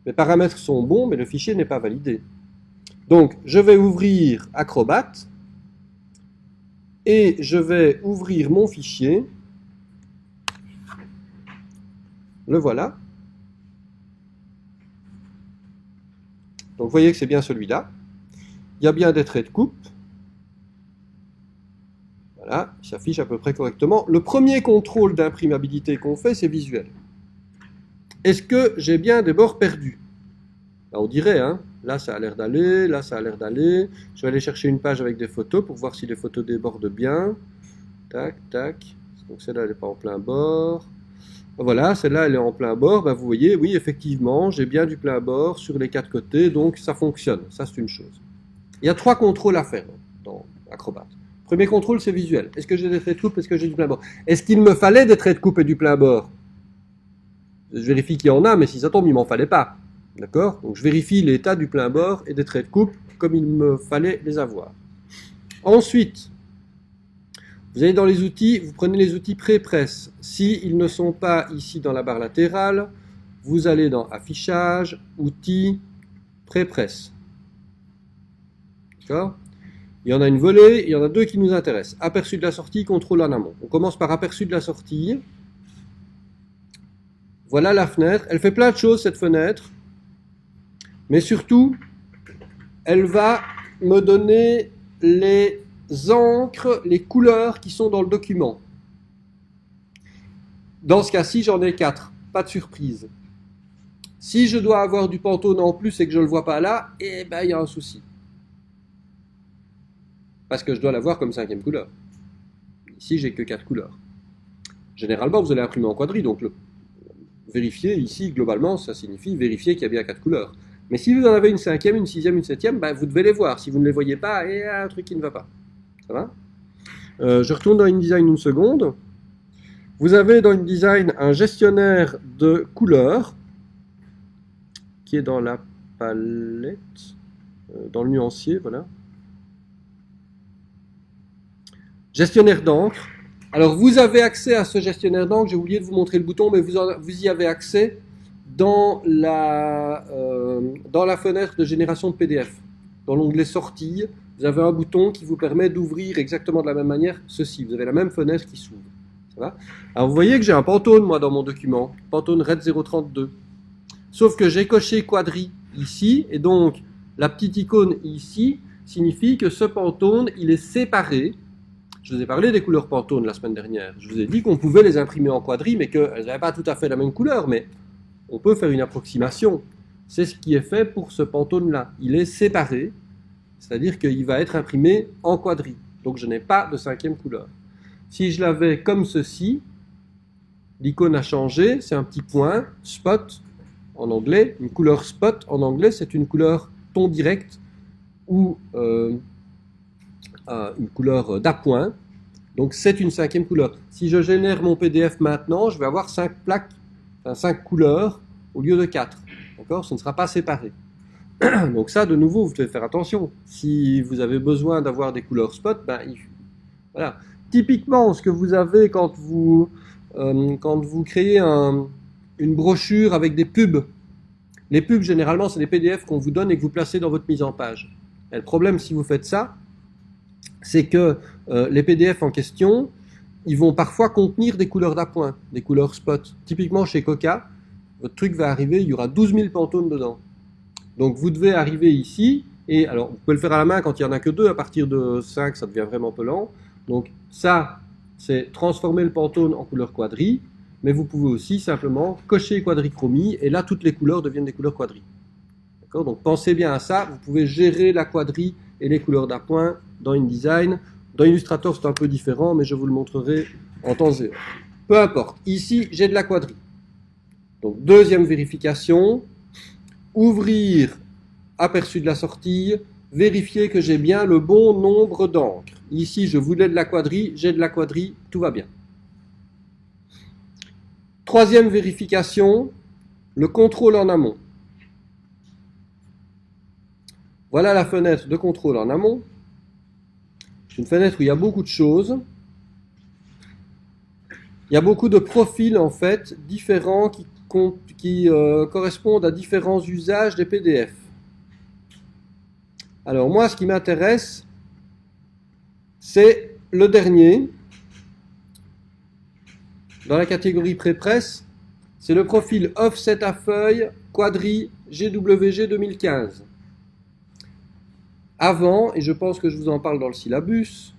Mes paramètres sont bons, mais le fichier n'est pas validé. Donc, je vais ouvrir Acrobat. Et je vais ouvrir mon fichier. Le voilà. Donc vous voyez que c'est bien celui-là. Il y a bien des traits de coupe. Voilà, il s'affiche à peu près correctement. Le premier contrôle d'imprimabilité qu'on fait, c'est visuel. Est-ce que j'ai bien des bords perdus? Là, on dirait, hein. Là, ça a l'air d'aller, là, ça a l'air d'aller. Je vais aller chercher une page avec des photos pour voir si les photos débordent bien. Tac, tac. Donc celle-là, elle n'est pas en plein bord. Voilà, celle-là, elle est en plein bord. Ben, vous voyez, oui, effectivement, j'ai bien du plein bord sur les quatre côtés, donc ça fonctionne. Ça, c'est une chose. Il y a 3 contrôles à faire dans Acrobat. Premier contrôle, c'est visuel. Est-ce que j'ai des traits de coupe? Est-ce que j'ai du plein bord? Est-ce qu'il me fallait des traits de coupe et du plein bord? Je vérifie qu'il y en a, mais si ça tombe, il m'en fallait pas. D'accord? Donc je vérifie l'état du plein bord et des traits de coupe comme il me fallait les avoir. Ensuite, vous allez dans les outils, vous prenez les outils pré-presse. S'ils ne sont pas ici dans la barre latérale, vous allez dans Affichage, Outils, pré-presse. D'accord? Il y en a une volée, il y en a 2 qui nous intéressent. Aperçu de la sortie, contrôle en amont. On commence par aperçu de la sortie. Voilà la fenêtre. Elle fait plein de choses, cette fenêtre. Mais surtout, elle va me donner les encres, les couleurs qui sont dans le document. Dans ce cas-ci, j'en ai 4. Pas de surprise. Si je dois avoir du Pantone en plus et que je ne le vois pas là, eh ben, il y a un souci. Parce que je dois l'avoir comme 5e couleur. Ici, j'ai que 4 couleurs. Généralement, vous allez imprimer en quadri, donc vérifier ici, globalement, ça signifie vérifier qu'il y a bien 4 couleurs. Mais si vous en avez une 5e, une 6e, une 7e, ben, vous devez les voir. Si vous ne les voyez pas, il y a un truc qui ne va pas. Ça va? Je retourne dans InDesign une seconde. Vous avez dans InDesign un gestionnaire de couleurs qui est dans la palette, dans le nuancier, voilà. Gestionnaire d'encre. Alors vous avez accès à ce gestionnaire d'encre, j'ai oublié de vous montrer le bouton, mais vous y avez accès dans la fenêtre de génération de PDF. Dans l'onglet Sortie, vous avez un bouton qui vous permet d'ouvrir exactement de la même manière ceci. Vous avez la même fenêtre qui s'ouvre. Ça va? Alors vous voyez que j'ai un Pantone, moi, dans mon document. Pantone RED 032. Sauf que j'ai coché Quadri ici, et donc la petite icône ici signifie que ce Pantone, il est séparé. Je vous ai parlé des couleurs Pantone la semaine dernière. Je vous ai dit qu'on pouvait les imprimer en quadri, mais qu'elles n'avaient pas tout à fait la même couleur, mais on peut faire une approximation. C'est ce qui est fait pour ce Pantone-là. Il est séparé, c'est-à-dire qu'il va être imprimé en quadri. Donc je n'ai pas de cinquième couleur. Si je l'avais comme ceci, l'icône a changé, c'est un petit point, spot en anglais. Une couleur spot en anglais, c'est une couleur ton direct ou une couleur d'appoint. Donc c'est une cinquième couleur. Si je génère mon PDF maintenant, je vais avoir 5 plaques, enfin 5 couleurs au lieu de 4. D'accord? Ce ne sera pas séparé. Donc ça, de nouveau, vous devez faire attention. Si vous avez besoin d'avoir des couleurs spot, voilà. Typiquement, ce que vous avez quand vous créez une brochure avec des pubs. Les pubs, généralement, c'est des PDF qu'on vous donne et que vous placez dans votre mise en page. Et le problème, si vous faites ça, c'est que les PDF en question, ils vont parfois contenir des couleurs d'appoint, des couleurs spot. Typiquement, chez Coca, votre truc va arriver, il y aura 12 000 Pantones dedans. Donc, vous devez arriver ici, et alors, vous pouvez le faire à la main quand il n'y en a que 2, à partir de 5, ça devient vraiment peu lent. Donc, ça, c'est transformer le Pantone en couleur quadri, mais vous pouvez aussi simplement cocher quadrichromie, et là, toutes les couleurs deviennent des couleurs quadri. D'accord? Donc, pensez bien à ça, vous pouvez gérer la quadri et les couleurs d'appoint dans InDesign. Dans Illustrator, c'est un peu différent, mais je vous le montrerai en temps zéro. Peu importe. Ici, j'ai de la quadri. Donc, deuxième vérification. Ouvrir aperçu de la sortie. Vérifier que j'ai bien le bon nombre d'encres. Ici, je voulais de la quadri. J'ai de la quadri. Tout va bien. Troisième vérification. Le contrôle en amont. Voilà la fenêtre de contrôle en amont. C'est une fenêtre où il y a beaucoup de choses. Il y a beaucoup de profils en fait différents qui correspondent à différents usages des PDF. Alors moi, ce qui m'intéresse, c'est le dernier. Dans la catégorie pré-presse, c'est le profil Offset à feuille Quadri GWG 2015. Avant, et je pense que je vous en parle dans le syllabus,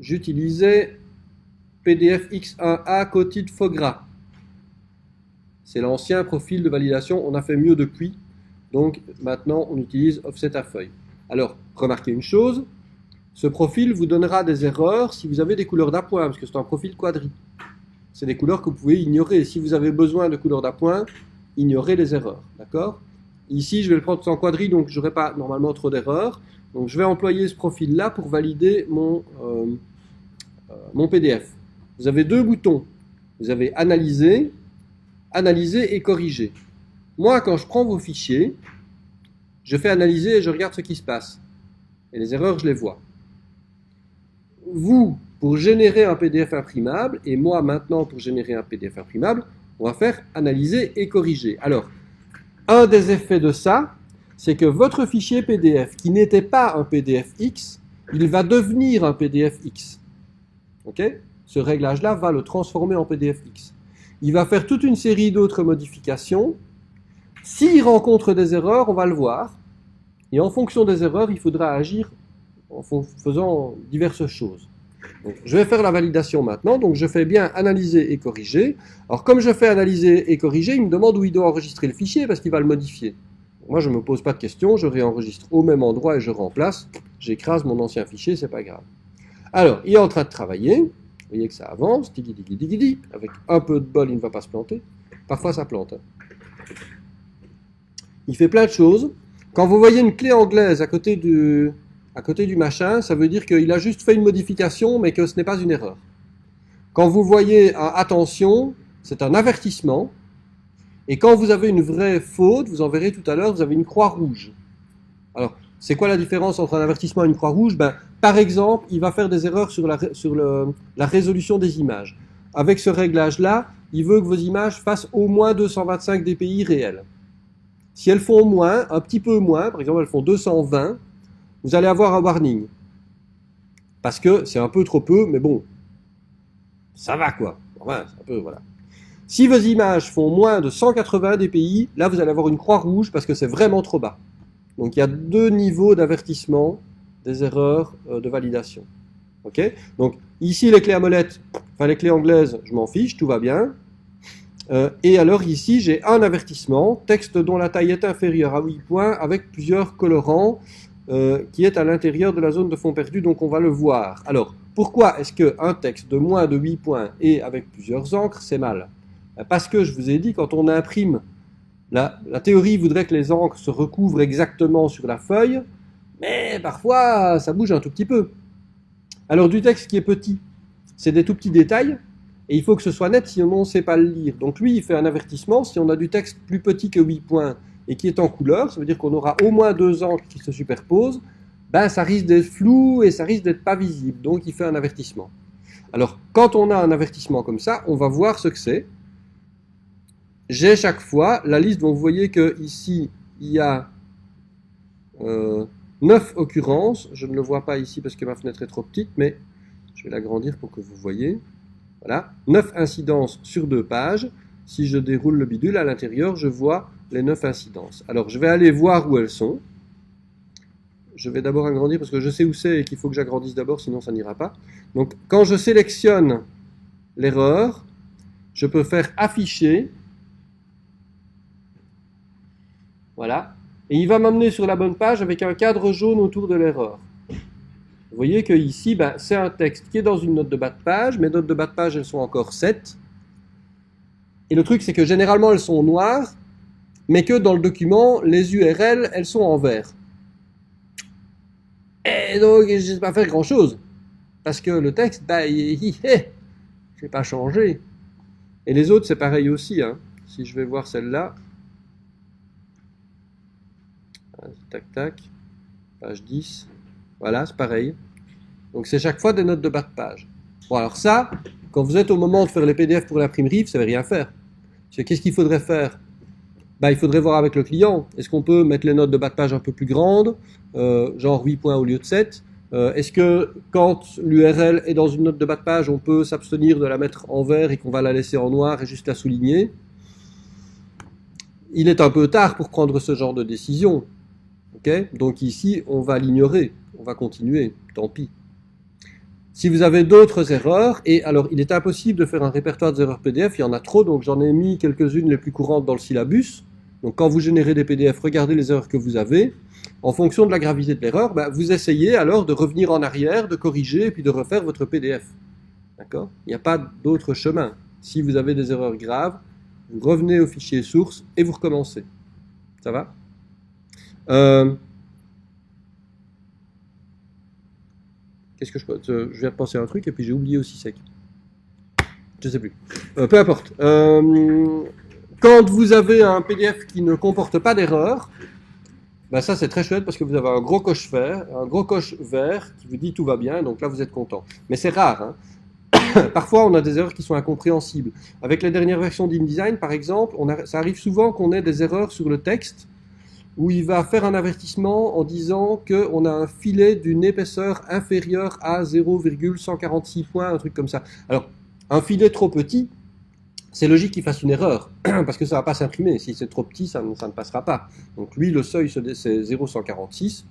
j'utilisais PDF X1A Coated Fogra. C'est l'ancien profil de validation, on a fait mieux depuis, donc maintenant on utilise Offset à feuille. Alors, remarquez une chose, ce profil vous donnera des erreurs si vous avez des couleurs d'appoint, parce que c'est un profil quadri. C'est des couleurs que vous pouvez ignorer. Si vous avez besoin de couleurs d'appoint, ignorez les erreurs, d'accord ? Ici, je vais le prendre sans quadri, donc je n'aurai pas normalement trop d'erreurs. Donc, je vais employer ce profil-là pour valider mon PDF. Vous avez deux boutons. Vous avez Analyser, Analyser et Corriger. Moi, quand je prends vos fichiers, je fais Analyser et je regarde ce qui se passe. Et les erreurs, je les vois. Vous, pour générer un PDF imprimable, et moi, maintenant, pour générer un PDF imprimable, on va faire Analyser et Corriger. Alors, un des effets de ça, c'est que votre fichier PDF, qui n'était pas un PDF X, il va devenir un PDF X. Ok ? Ce réglage-là va le transformer en PDF X. Il va faire toute une série d'autres modifications. S'il rencontre des erreurs, on va le voir. Et en fonction des erreurs, il faudra agir en faisant diverses choses. Donc, je vais faire la validation maintenant. Donc, je fais bien Analyser et Corriger. Alors, comme je fais Analyser et Corriger, il me demande où il doit enregistrer le fichier parce qu'il va le modifier. Moi, je ne me pose pas de questions. Je réenregistre au même endroit et je remplace. J'écrase mon ancien fichier, c'est pas grave. Alors, il est en train de travailler. Vous voyez que ça avance. Digui, digui, digui, digui. Avec un peu de bol, il ne va pas se planter. Parfois, ça plante. Il fait plein de choses. Quand vous voyez une clé anglaise à côté du machin, ça veut dire qu'il a juste fait une modification, mais que ce n'est pas une erreur. Quand vous voyez un attention, c'est un avertissement. Et quand vous avez une vraie faute, vous en verrez tout à l'heure, vous avez une croix rouge. Alors, c'est quoi la différence entre un avertissement et une croix rouge ? Par exemple, il va faire des erreurs sur la résolution des images. Avec ce réglage-là, il veut que vos images fassent au moins 225 dpi réels. Si elles font moins, un petit peu moins, par exemple elles font 220, vous allez avoir un warning. Parce que c'est un peu trop peu, mais bon, ça va quoi. Ouais, c'est un peu, voilà. Si vos images font moins de 180 dpi, là vous allez avoir une croix rouge parce que c'est vraiment trop bas. Donc il y a deux niveaux d'avertissement des erreurs de validation. Ok. Donc ici les clés à molette, enfin les clés anglaises, je m'en fiche, tout va bien. Et alors ici j'ai un avertissement, texte dont la taille est inférieure à 8 points avec plusieurs colorants qui est à l'intérieur de la zone de fond perdu, donc on va le voir. Alors pourquoi est-ce qu'un texte de moins de 8 points et avec plusieurs encres c'est mal? Parce que je vous ai dit, quand on imprime, la théorie voudrait que les encres se recouvrent exactement sur la feuille, mais parfois ça bouge un tout petit peu. Alors du texte qui est petit, c'est des tout petits détails, et il faut que ce soit net, sinon on ne sait pas le lire. Donc lui, il fait un avertissement, si on a du texte plus petit que 8 points et qui est en couleur, ça veut dire qu'on aura au moins deux encres qui se superposent, ben ça risque d'être flou et ça risque d'être pas visible, donc il fait un avertissement. Alors quand on a un avertissement comme ça, on va voir ce que c'est. J'ai chaque fois la liste, donc vous voyez que ici il y a 9 occurrences, je ne le vois pas ici parce que ma fenêtre est trop petite, mais je vais l'agrandir pour que vous voyez. Voilà, 9 incidences sur 2 pages. Si je déroule le bidule à l'intérieur, je vois les 9 incidences. Alors je vais aller voir où elles sont. Je vais d'abord agrandir parce que je sais où c'est et qu'il faut que j'agrandisse d'abord, sinon ça n'ira pas. Donc quand je sélectionne l'erreur, je peux faire afficher. Voilà. Et il va m'amener sur la bonne page avec un cadre jaune autour de l'erreur. Vous voyez que ici, ben, c'est un texte qui est dans une note de bas de page. Mes notes de bas de page, elles sont encore 7. Et le truc, c'est que généralement, elles sont noires, mais que dans le document, les URL, elles sont en vert. Et donc, je ne sais pas faire grand-chose. Parce que le texte, ben, je n'ai pas changé. Et les autres, c'est pareil aussi. Hein. Si je vais voir celle-là. Tac, tac. Page 10. Voilà, c'est pareil. Donc c'est chaque fois des notes de bas de page. Bon, alors ça, quand vous êtes au moment de faire les PDF pour l'imprimerie, vous ne savez rien faire. Qu'est-ce qu'il faudrait faire? Ben, il faudrait voir avec le client. Est-ce qu'on peut mettre les notes de bas de page un peu plus grandes, genre 8 points au lieu de 7? Est-ce que quand l'URL est dans une note de bas de page, on peut s'abstenir de la mettre en vert et qu'on va la laisser en noir et juste la souligner? Il est un peu tard pour prendre ce genre de décision. Okay? Donc ici, on va l'ignorer. On va continuer. Tant pis. Si vous avez d'autres erreurs, et alors il est impossible de faire un répertoire des erreurs PDF, il y en a trop, donc j'en ai mis quelques-unes les plus courantes dans le syllabus. Donc quand vous générez des PDF, regardez les erreurs que vous avez. En fonction de la gravité de l'erreur, ben, vous essayez alors de revenir en arrière, de corriger, et puis de refaire votre PDF. D'accord? Il n'y a pas d'autre chemin. Si vous avez des erreurs graves, vous revenez au fichier source et vous recommencez. Ça va? Qu'est-ce que je viens de penser à un truc et puis j'ai oublié aussi sec. Je sais plus. Peu importe. Quand vous avez un PDF qui ne comporte pas d'erreur, ben ça c'est très chouette parce que vous avez un gros coche vert qui vous dit tout va bien, donc là vous êtes content. Mais c'est rare. Hein. Parfois on a des erreurs qui sont incompréhensibles. Avec les dernières versions d'InDesign par exemple, ça arrive souvent qu'on ait des erreurs sur le texte où il va faire un avertissement en disant qu'on a un filet d'une épaisseur inférieure à 0,146 points, un truc comme ça. Alors, un filet trop petit, c'est logique qu'il fasse une erreur, parce que ça ne va pas s'imprimer. Si c'est trop petit, ça ne passera pas. Donc lui, le seuil, c'est 0,146.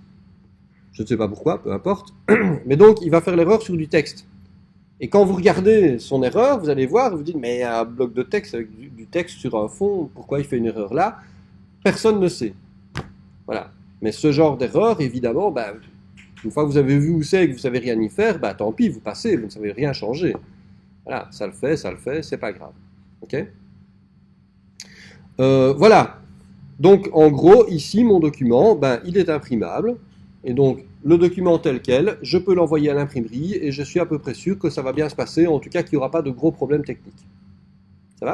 Je ne sais pas pourquoi, peu importe. Mais donc, il va faire l'erreur sur du texte. Et quand vous regardez son erreur, vous allez voir, vous dites, mais il y a un bloc de texte avec du texte sur un fond, pourquoi il fait une erreur là? Personne ne sait. Voilà. Mais ce genre d'erreur, évidemment, ben, une fois que vous avez vu où c'est et que vous ne savez rien y faire, ben, tant pis, vous passez, vous ne savez rien changer. Voilà, ça le fait, c'est pas grave. Ok? Voilà. Donc, en gros, ici, mon document, ben, il est imprimable. Et donc, le document tel quel, je peux l'envoyer à l'imprimerie et je suis à peu près sûr que ça va bien se passer, en tout cas qu'il n'y aura pas de gros problèmes techniques. Ça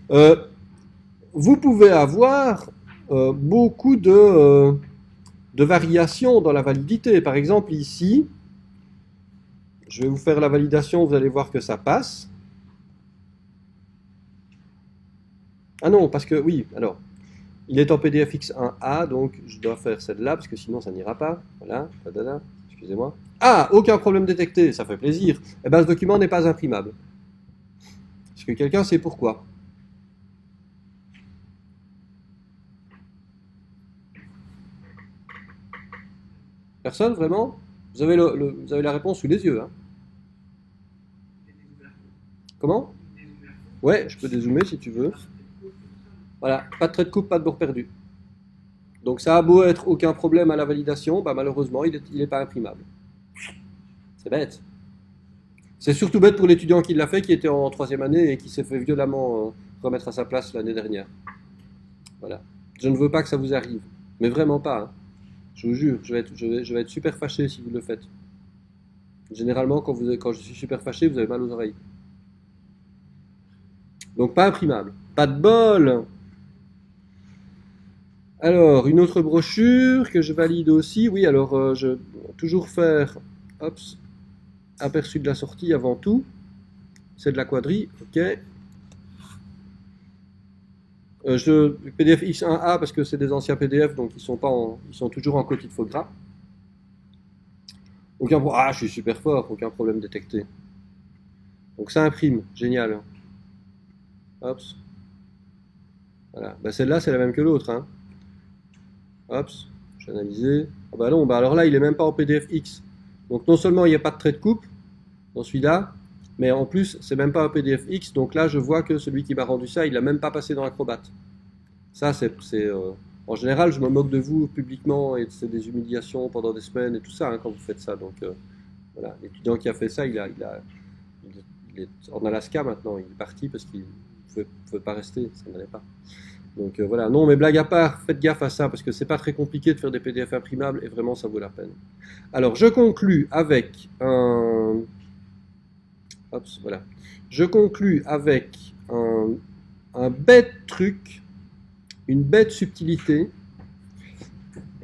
va? Vous pouvez avoir beaucoup de variations dans la validité. Par exemple, ici, je vais vous faire la validation, vous allez voir que ça passe. Ah non, parce que oui, alors, il est en PDF X1A, donc je dois faire celle-là, parce que sinon ça n'ira pas. Voilà, tadada, excusez-moi. Ah, aucun problème détecté, ça fait plaisir. Eh bien, ce document n'est pas imprimable. Est-ce que quelqu'un sait pourquoi? Personne, vraiment? Vous avez, vous avez la réponse sous les yeux, hein? Comment? Ouais, je peux dézoomer si tu veux. Voilà, pas de trait de coupe, pas de bourre perdu. Donc ça a beau être aucun problème à la validation, bah malheureusement, il est pas imprimable. C'est bête. C'est surtout bête pour l'étudiant qui l'a fait, qui était en troisième année et qui s'est fait violemment remettre à sa place l'année dernière. Voilà. Je ne veux pas que ça vous arrive. Mais vraiment pas, hein. Je vous jure, je vais être super fâché si vous le faites. Généralement, quand je suis super fâché, vous avez mal aux oreilles. Donc pas imprimable. Pas de bol! Alors, une autre brochure que je valide aussi. Oui, alors, je vais toujours faire hop, aperçu de la sortie avant tout. C'est de la quadrille, ok. PDF X1A parce que c'est des anciens PDF, donc ils sont toujours en coquille de faux gras. Ah, je suis super fort, aucun problème détecté. Donc ça imprime, génial. Hop. Voilà. Bah, celle-là, c'est la même que l'autre, hein. Hop, j'ai analysé. Ah bah non, bah alors là, il est même pas en PDF X. Donc non seulement il n'y a pas de trait de coupe dans celui-là, mais en plus, c'est même pas un PDF X. Donc là, je vois que celui qui m'a rendu ça, il l'a même pas passé dans Acrobat. Ça, en général, je me moque de vous publiquement et c'est des humiliations pendant des semaines et tout ça, hein, quand vous faites ça. Donc voilà, l'étudiant qui a fait ça, il est en Alaska maintenant. Il est parti parce qu'il ne pouvait pas rester, ça n'allait pas. Donc voilà, non, mais blague à part, faites gaffe à ça parce que c'est pas très compliqué de faire des PDF imprimables et vraiment ça vaut la peine. Alors je conclus avec un. Hop, voilà. Je conclus avec un bête truc, une bête subtilité.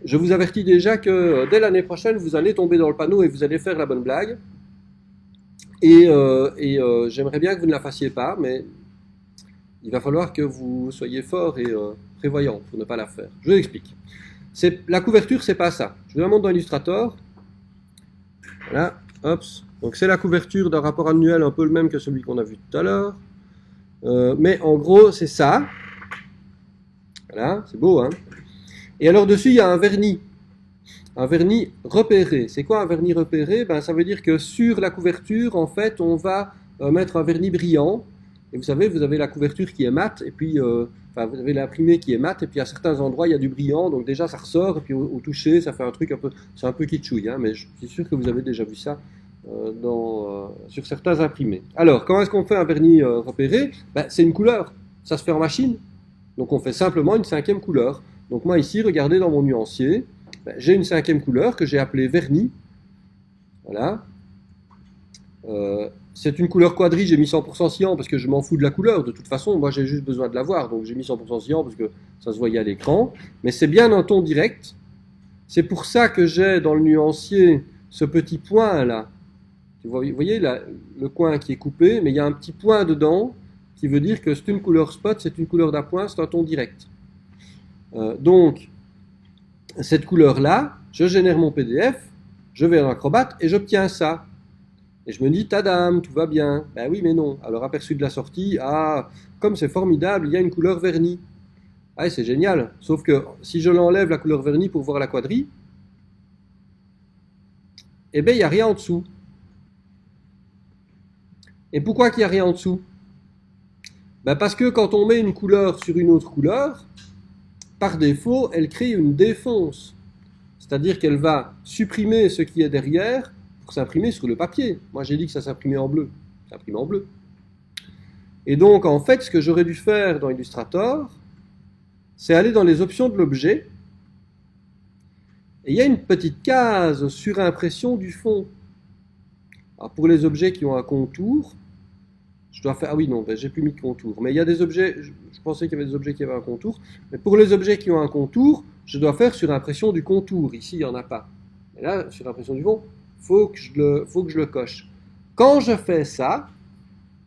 Je vous avertis déjà que dès l'année prochaine, vous allez tomber dans le panneau et vous allez faire la bonne blague. J'aimerais bien que vous ne la fassiez pas, mais il va falloir que vous soyez fort et prévoyant pour ne pas la faire. Je vous explique. La couverture, c'est pas ça. Je vous la montre dans Illustrator. Voilà, hop. Donc c'est la couverture d'un rapport annuel un peu le même que celui qu'on a vu tout à l'heure. Mais en gros, c'est ça. Voilà, c'est beau, hein. Et alors dessus, il y a un vernis. Un vernis repéré. C'est quoi un vernis repéré? Ben, ça veut dire que sur la couverture, en fait, on va mettre un vernis brillant. Et vous savez, vous avez la couverture qui est mate, et puis, vous avez l'imprimé qui est mate, et puis à certains endroits, il y a du brillant, donc déjà ça ressort, et puis au toucher, ça fait un truc un peu, c'est un peu kitschouille, hein, mais je suis sûr que vous avez déjà vu ça sur certains imprimés. Alors, comment est-ce qu'on fait un vernis repéré? Ben, c'est une couleur, ça se fait en machine, donc on fait simplement une cinquième couleur. Donc moi ici, regardez dans mon nuancier, ben, j'ai une cinquième couleur que j'ai appelée vernis, voilà. C'est une couleur quadrille, j'ai mis 100% cyan parce que je m'en fous de la couleur. De toute façon, moi j'ai juste besoin de la voir, donc j'ai mis 100% cyan parce que ça se voyait à l'écran. Mais c'est bien un ton direct. C'est pour ça que j'ai dans le nuancier ce petit point là. Vous voyez là, le coin qui est coupé, mais il y a un petit point dedans qui veut dire que c'est une couleur spot, c'est une couleur d'appoint, c'est un ton direct. Donc, cette couleur là, je génère mon PDF, je vais dans Acrobat et j'obtiens ça. Et je me dis, tadam, tout va bien. Ben oui, mais non. Alors, aperçu de la sortie, ah, comme c'est formidable, il y a une couleur vernis. Ah, c'est génial. Sauf que si je l'enlève, la couleur vernis, pour voir la quadrille, eh bien, il n'y a rien en dessous. Et pourquoi qu'il n'y a rien en dessous? Ben parce que quand on met une couleur sur une autre couleur, par défaut, elle crée une défonce. C'est-à-dire qu'elle va supprimer ce qui est derrière pour s'imprimer sur le papier. Moi, j'ai dit que ça s'imprimait en bleu. Ça s'imprime en bleu. Et donc, en fait, ce que j'aurais dû faire dans Illustrator, c'est aller dans les options de l'objet. Et il y a une petite case surimpression du fond. Alors, pour les objets qui ont un contour, je dois faire... Ah oui, non, ben, j'ai plus mis de contour. Mais il y a des objets... Je pensais qu'il y avait des objets qui avaient un contour. Mais pour les objets qui ont un contour, je dois faire surimpression du contour. Ici, il n'y en a pas. Et là, surimpression du fond, faut que je le coche. Quand je fais ça,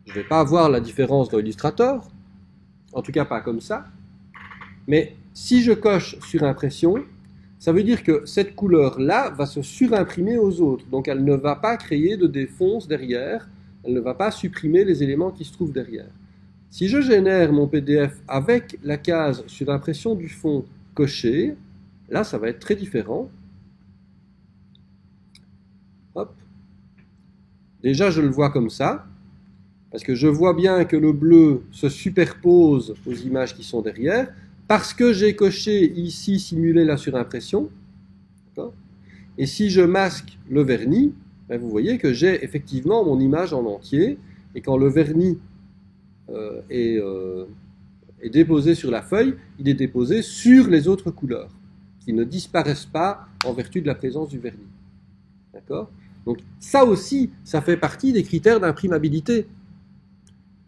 je ne vais pas avoir la différence dans Illustrator. en tout cas pas comme ça. Mais si je coche surimpression, ça veut dire que cette couleur-là va se surimprimer aux autres. Donc elle ne va pas créer de défonce derrière, elle ne va pas supprimer les éléments qui se trouvent derrière. Si je génère mon PDF avec la case surimpression du fond cochée, là ça va être très différent. Hop. Déjà je le vois comme ça, parce que je vois bien que le bleu se superpose aux images qui sont derrière, parce que j'ai coché ici simuler la surimpression. Et si je masque le vernis, ben vous voyez que j'ai effectivement mon image en entier, et quand le vernis est déposé sur la feuille, il est déposé sur les autres couleurs, qui ne disparaissent pas en vertu de la présence du vernis. D'accord ? Donc ça aussi, ça fait partie des critères d'imprimabilité.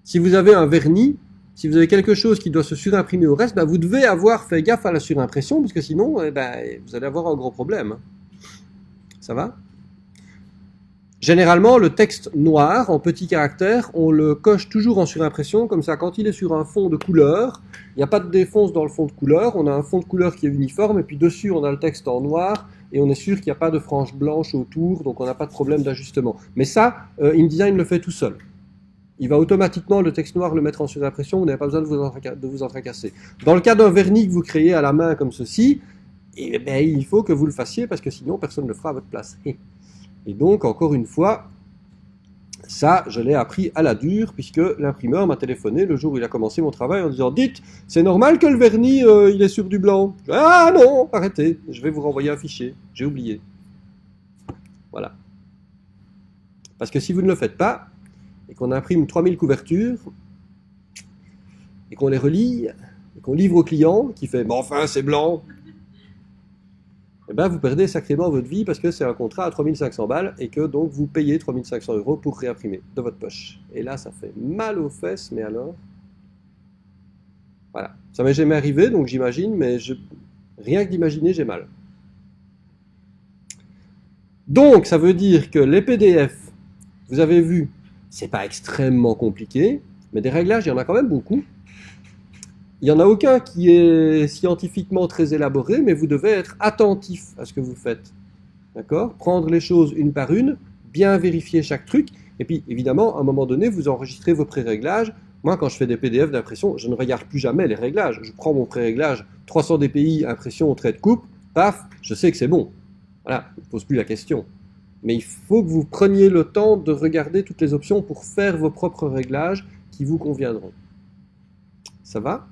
Si vous avez un vernis, si vous avez quelque chose qui doit se surimprimer au reste, ben vous devez avoir fait gaffe à la surimpression, parce que sinon, ben, vous allez avoir un gros problème. Ça va ? Généralement, le texte noir, en petits caractères, on le coche toujours en surimpression, comme ça, quand il est sur un fond de couleur, il n'y a pas de défonce dans le fond de couleur, on a un fond de couleur qui est uniforme, et puis dessus, on a le texte en noir, et on est sûr qu'il n'y a pas de frange blanche autour, donc on n'a pas de problème d'ajustement. Mais ça, InDesign le fait tout seul. Il va automatiquement, le texte noir, le mettre en surimpression, vous n'avez pas besoin de vous en tracasser. Dans le cas d'un vernis que vous créez à la main comme ceci, eh bien, il faut que vous le fassiez, parce que sinon, personne ne le fera à votre place. Et donc, encore une fois, ça, je l'ai appris à la dure, puisque l'imprimeur m'a téléphoné le jour où il a commencé mon travail en disant « Dites, c'est normal que le vernis, il est sur du blanc ?»« Ah non, arrêtez, je vais vous renvoyer un fichier, j'ai oublié. » Voilà. Parce que si vous ne le faites pas, et qu'on imprime 3000 couvertures, et qu'on les relie, et qu'on livre au client, qui fait « Mais enfin, c'est blanc !» Eh bien, vous perdez sacrément votre vie parce que c'est un contrat à 3500 balles et que donc vous payez 3500 € pour réimprimer de votre poche. Et là, ça fait mal aux fesses, mais alors... Voilà. Ça m'est jamais arrivé, donc j'imagine, mais rien que d'imaginer, j'ai mal. Donc, ça veut dire que les PDF, vous avez vu, c'est pas extrêmement compliqué, mais des réglages, il y en a quand même beaucoup. Il n'y en a aucun qui est scientifiquement très élaboré, mais vous devez être attentif à ce que vous faites. D'accord ? Prendre les choses une par une, bien vérifier chaque truc, et puis évidemment, à un moment donné, vous enregistrez vos pré-réglages. Moi, quand je fais des PDF d'impression, je ne regarde plus jamais les réglages. Je prends mon pré-réglage 300 dpi, impression au trait de coupe, paf, je sais que c'est bon. Voilà, je ne pose plus la question. Mais il faut que vous preniez le temps de regarder toutes les options pour faire vos propres réglages qui vous conviendront. Ça va ?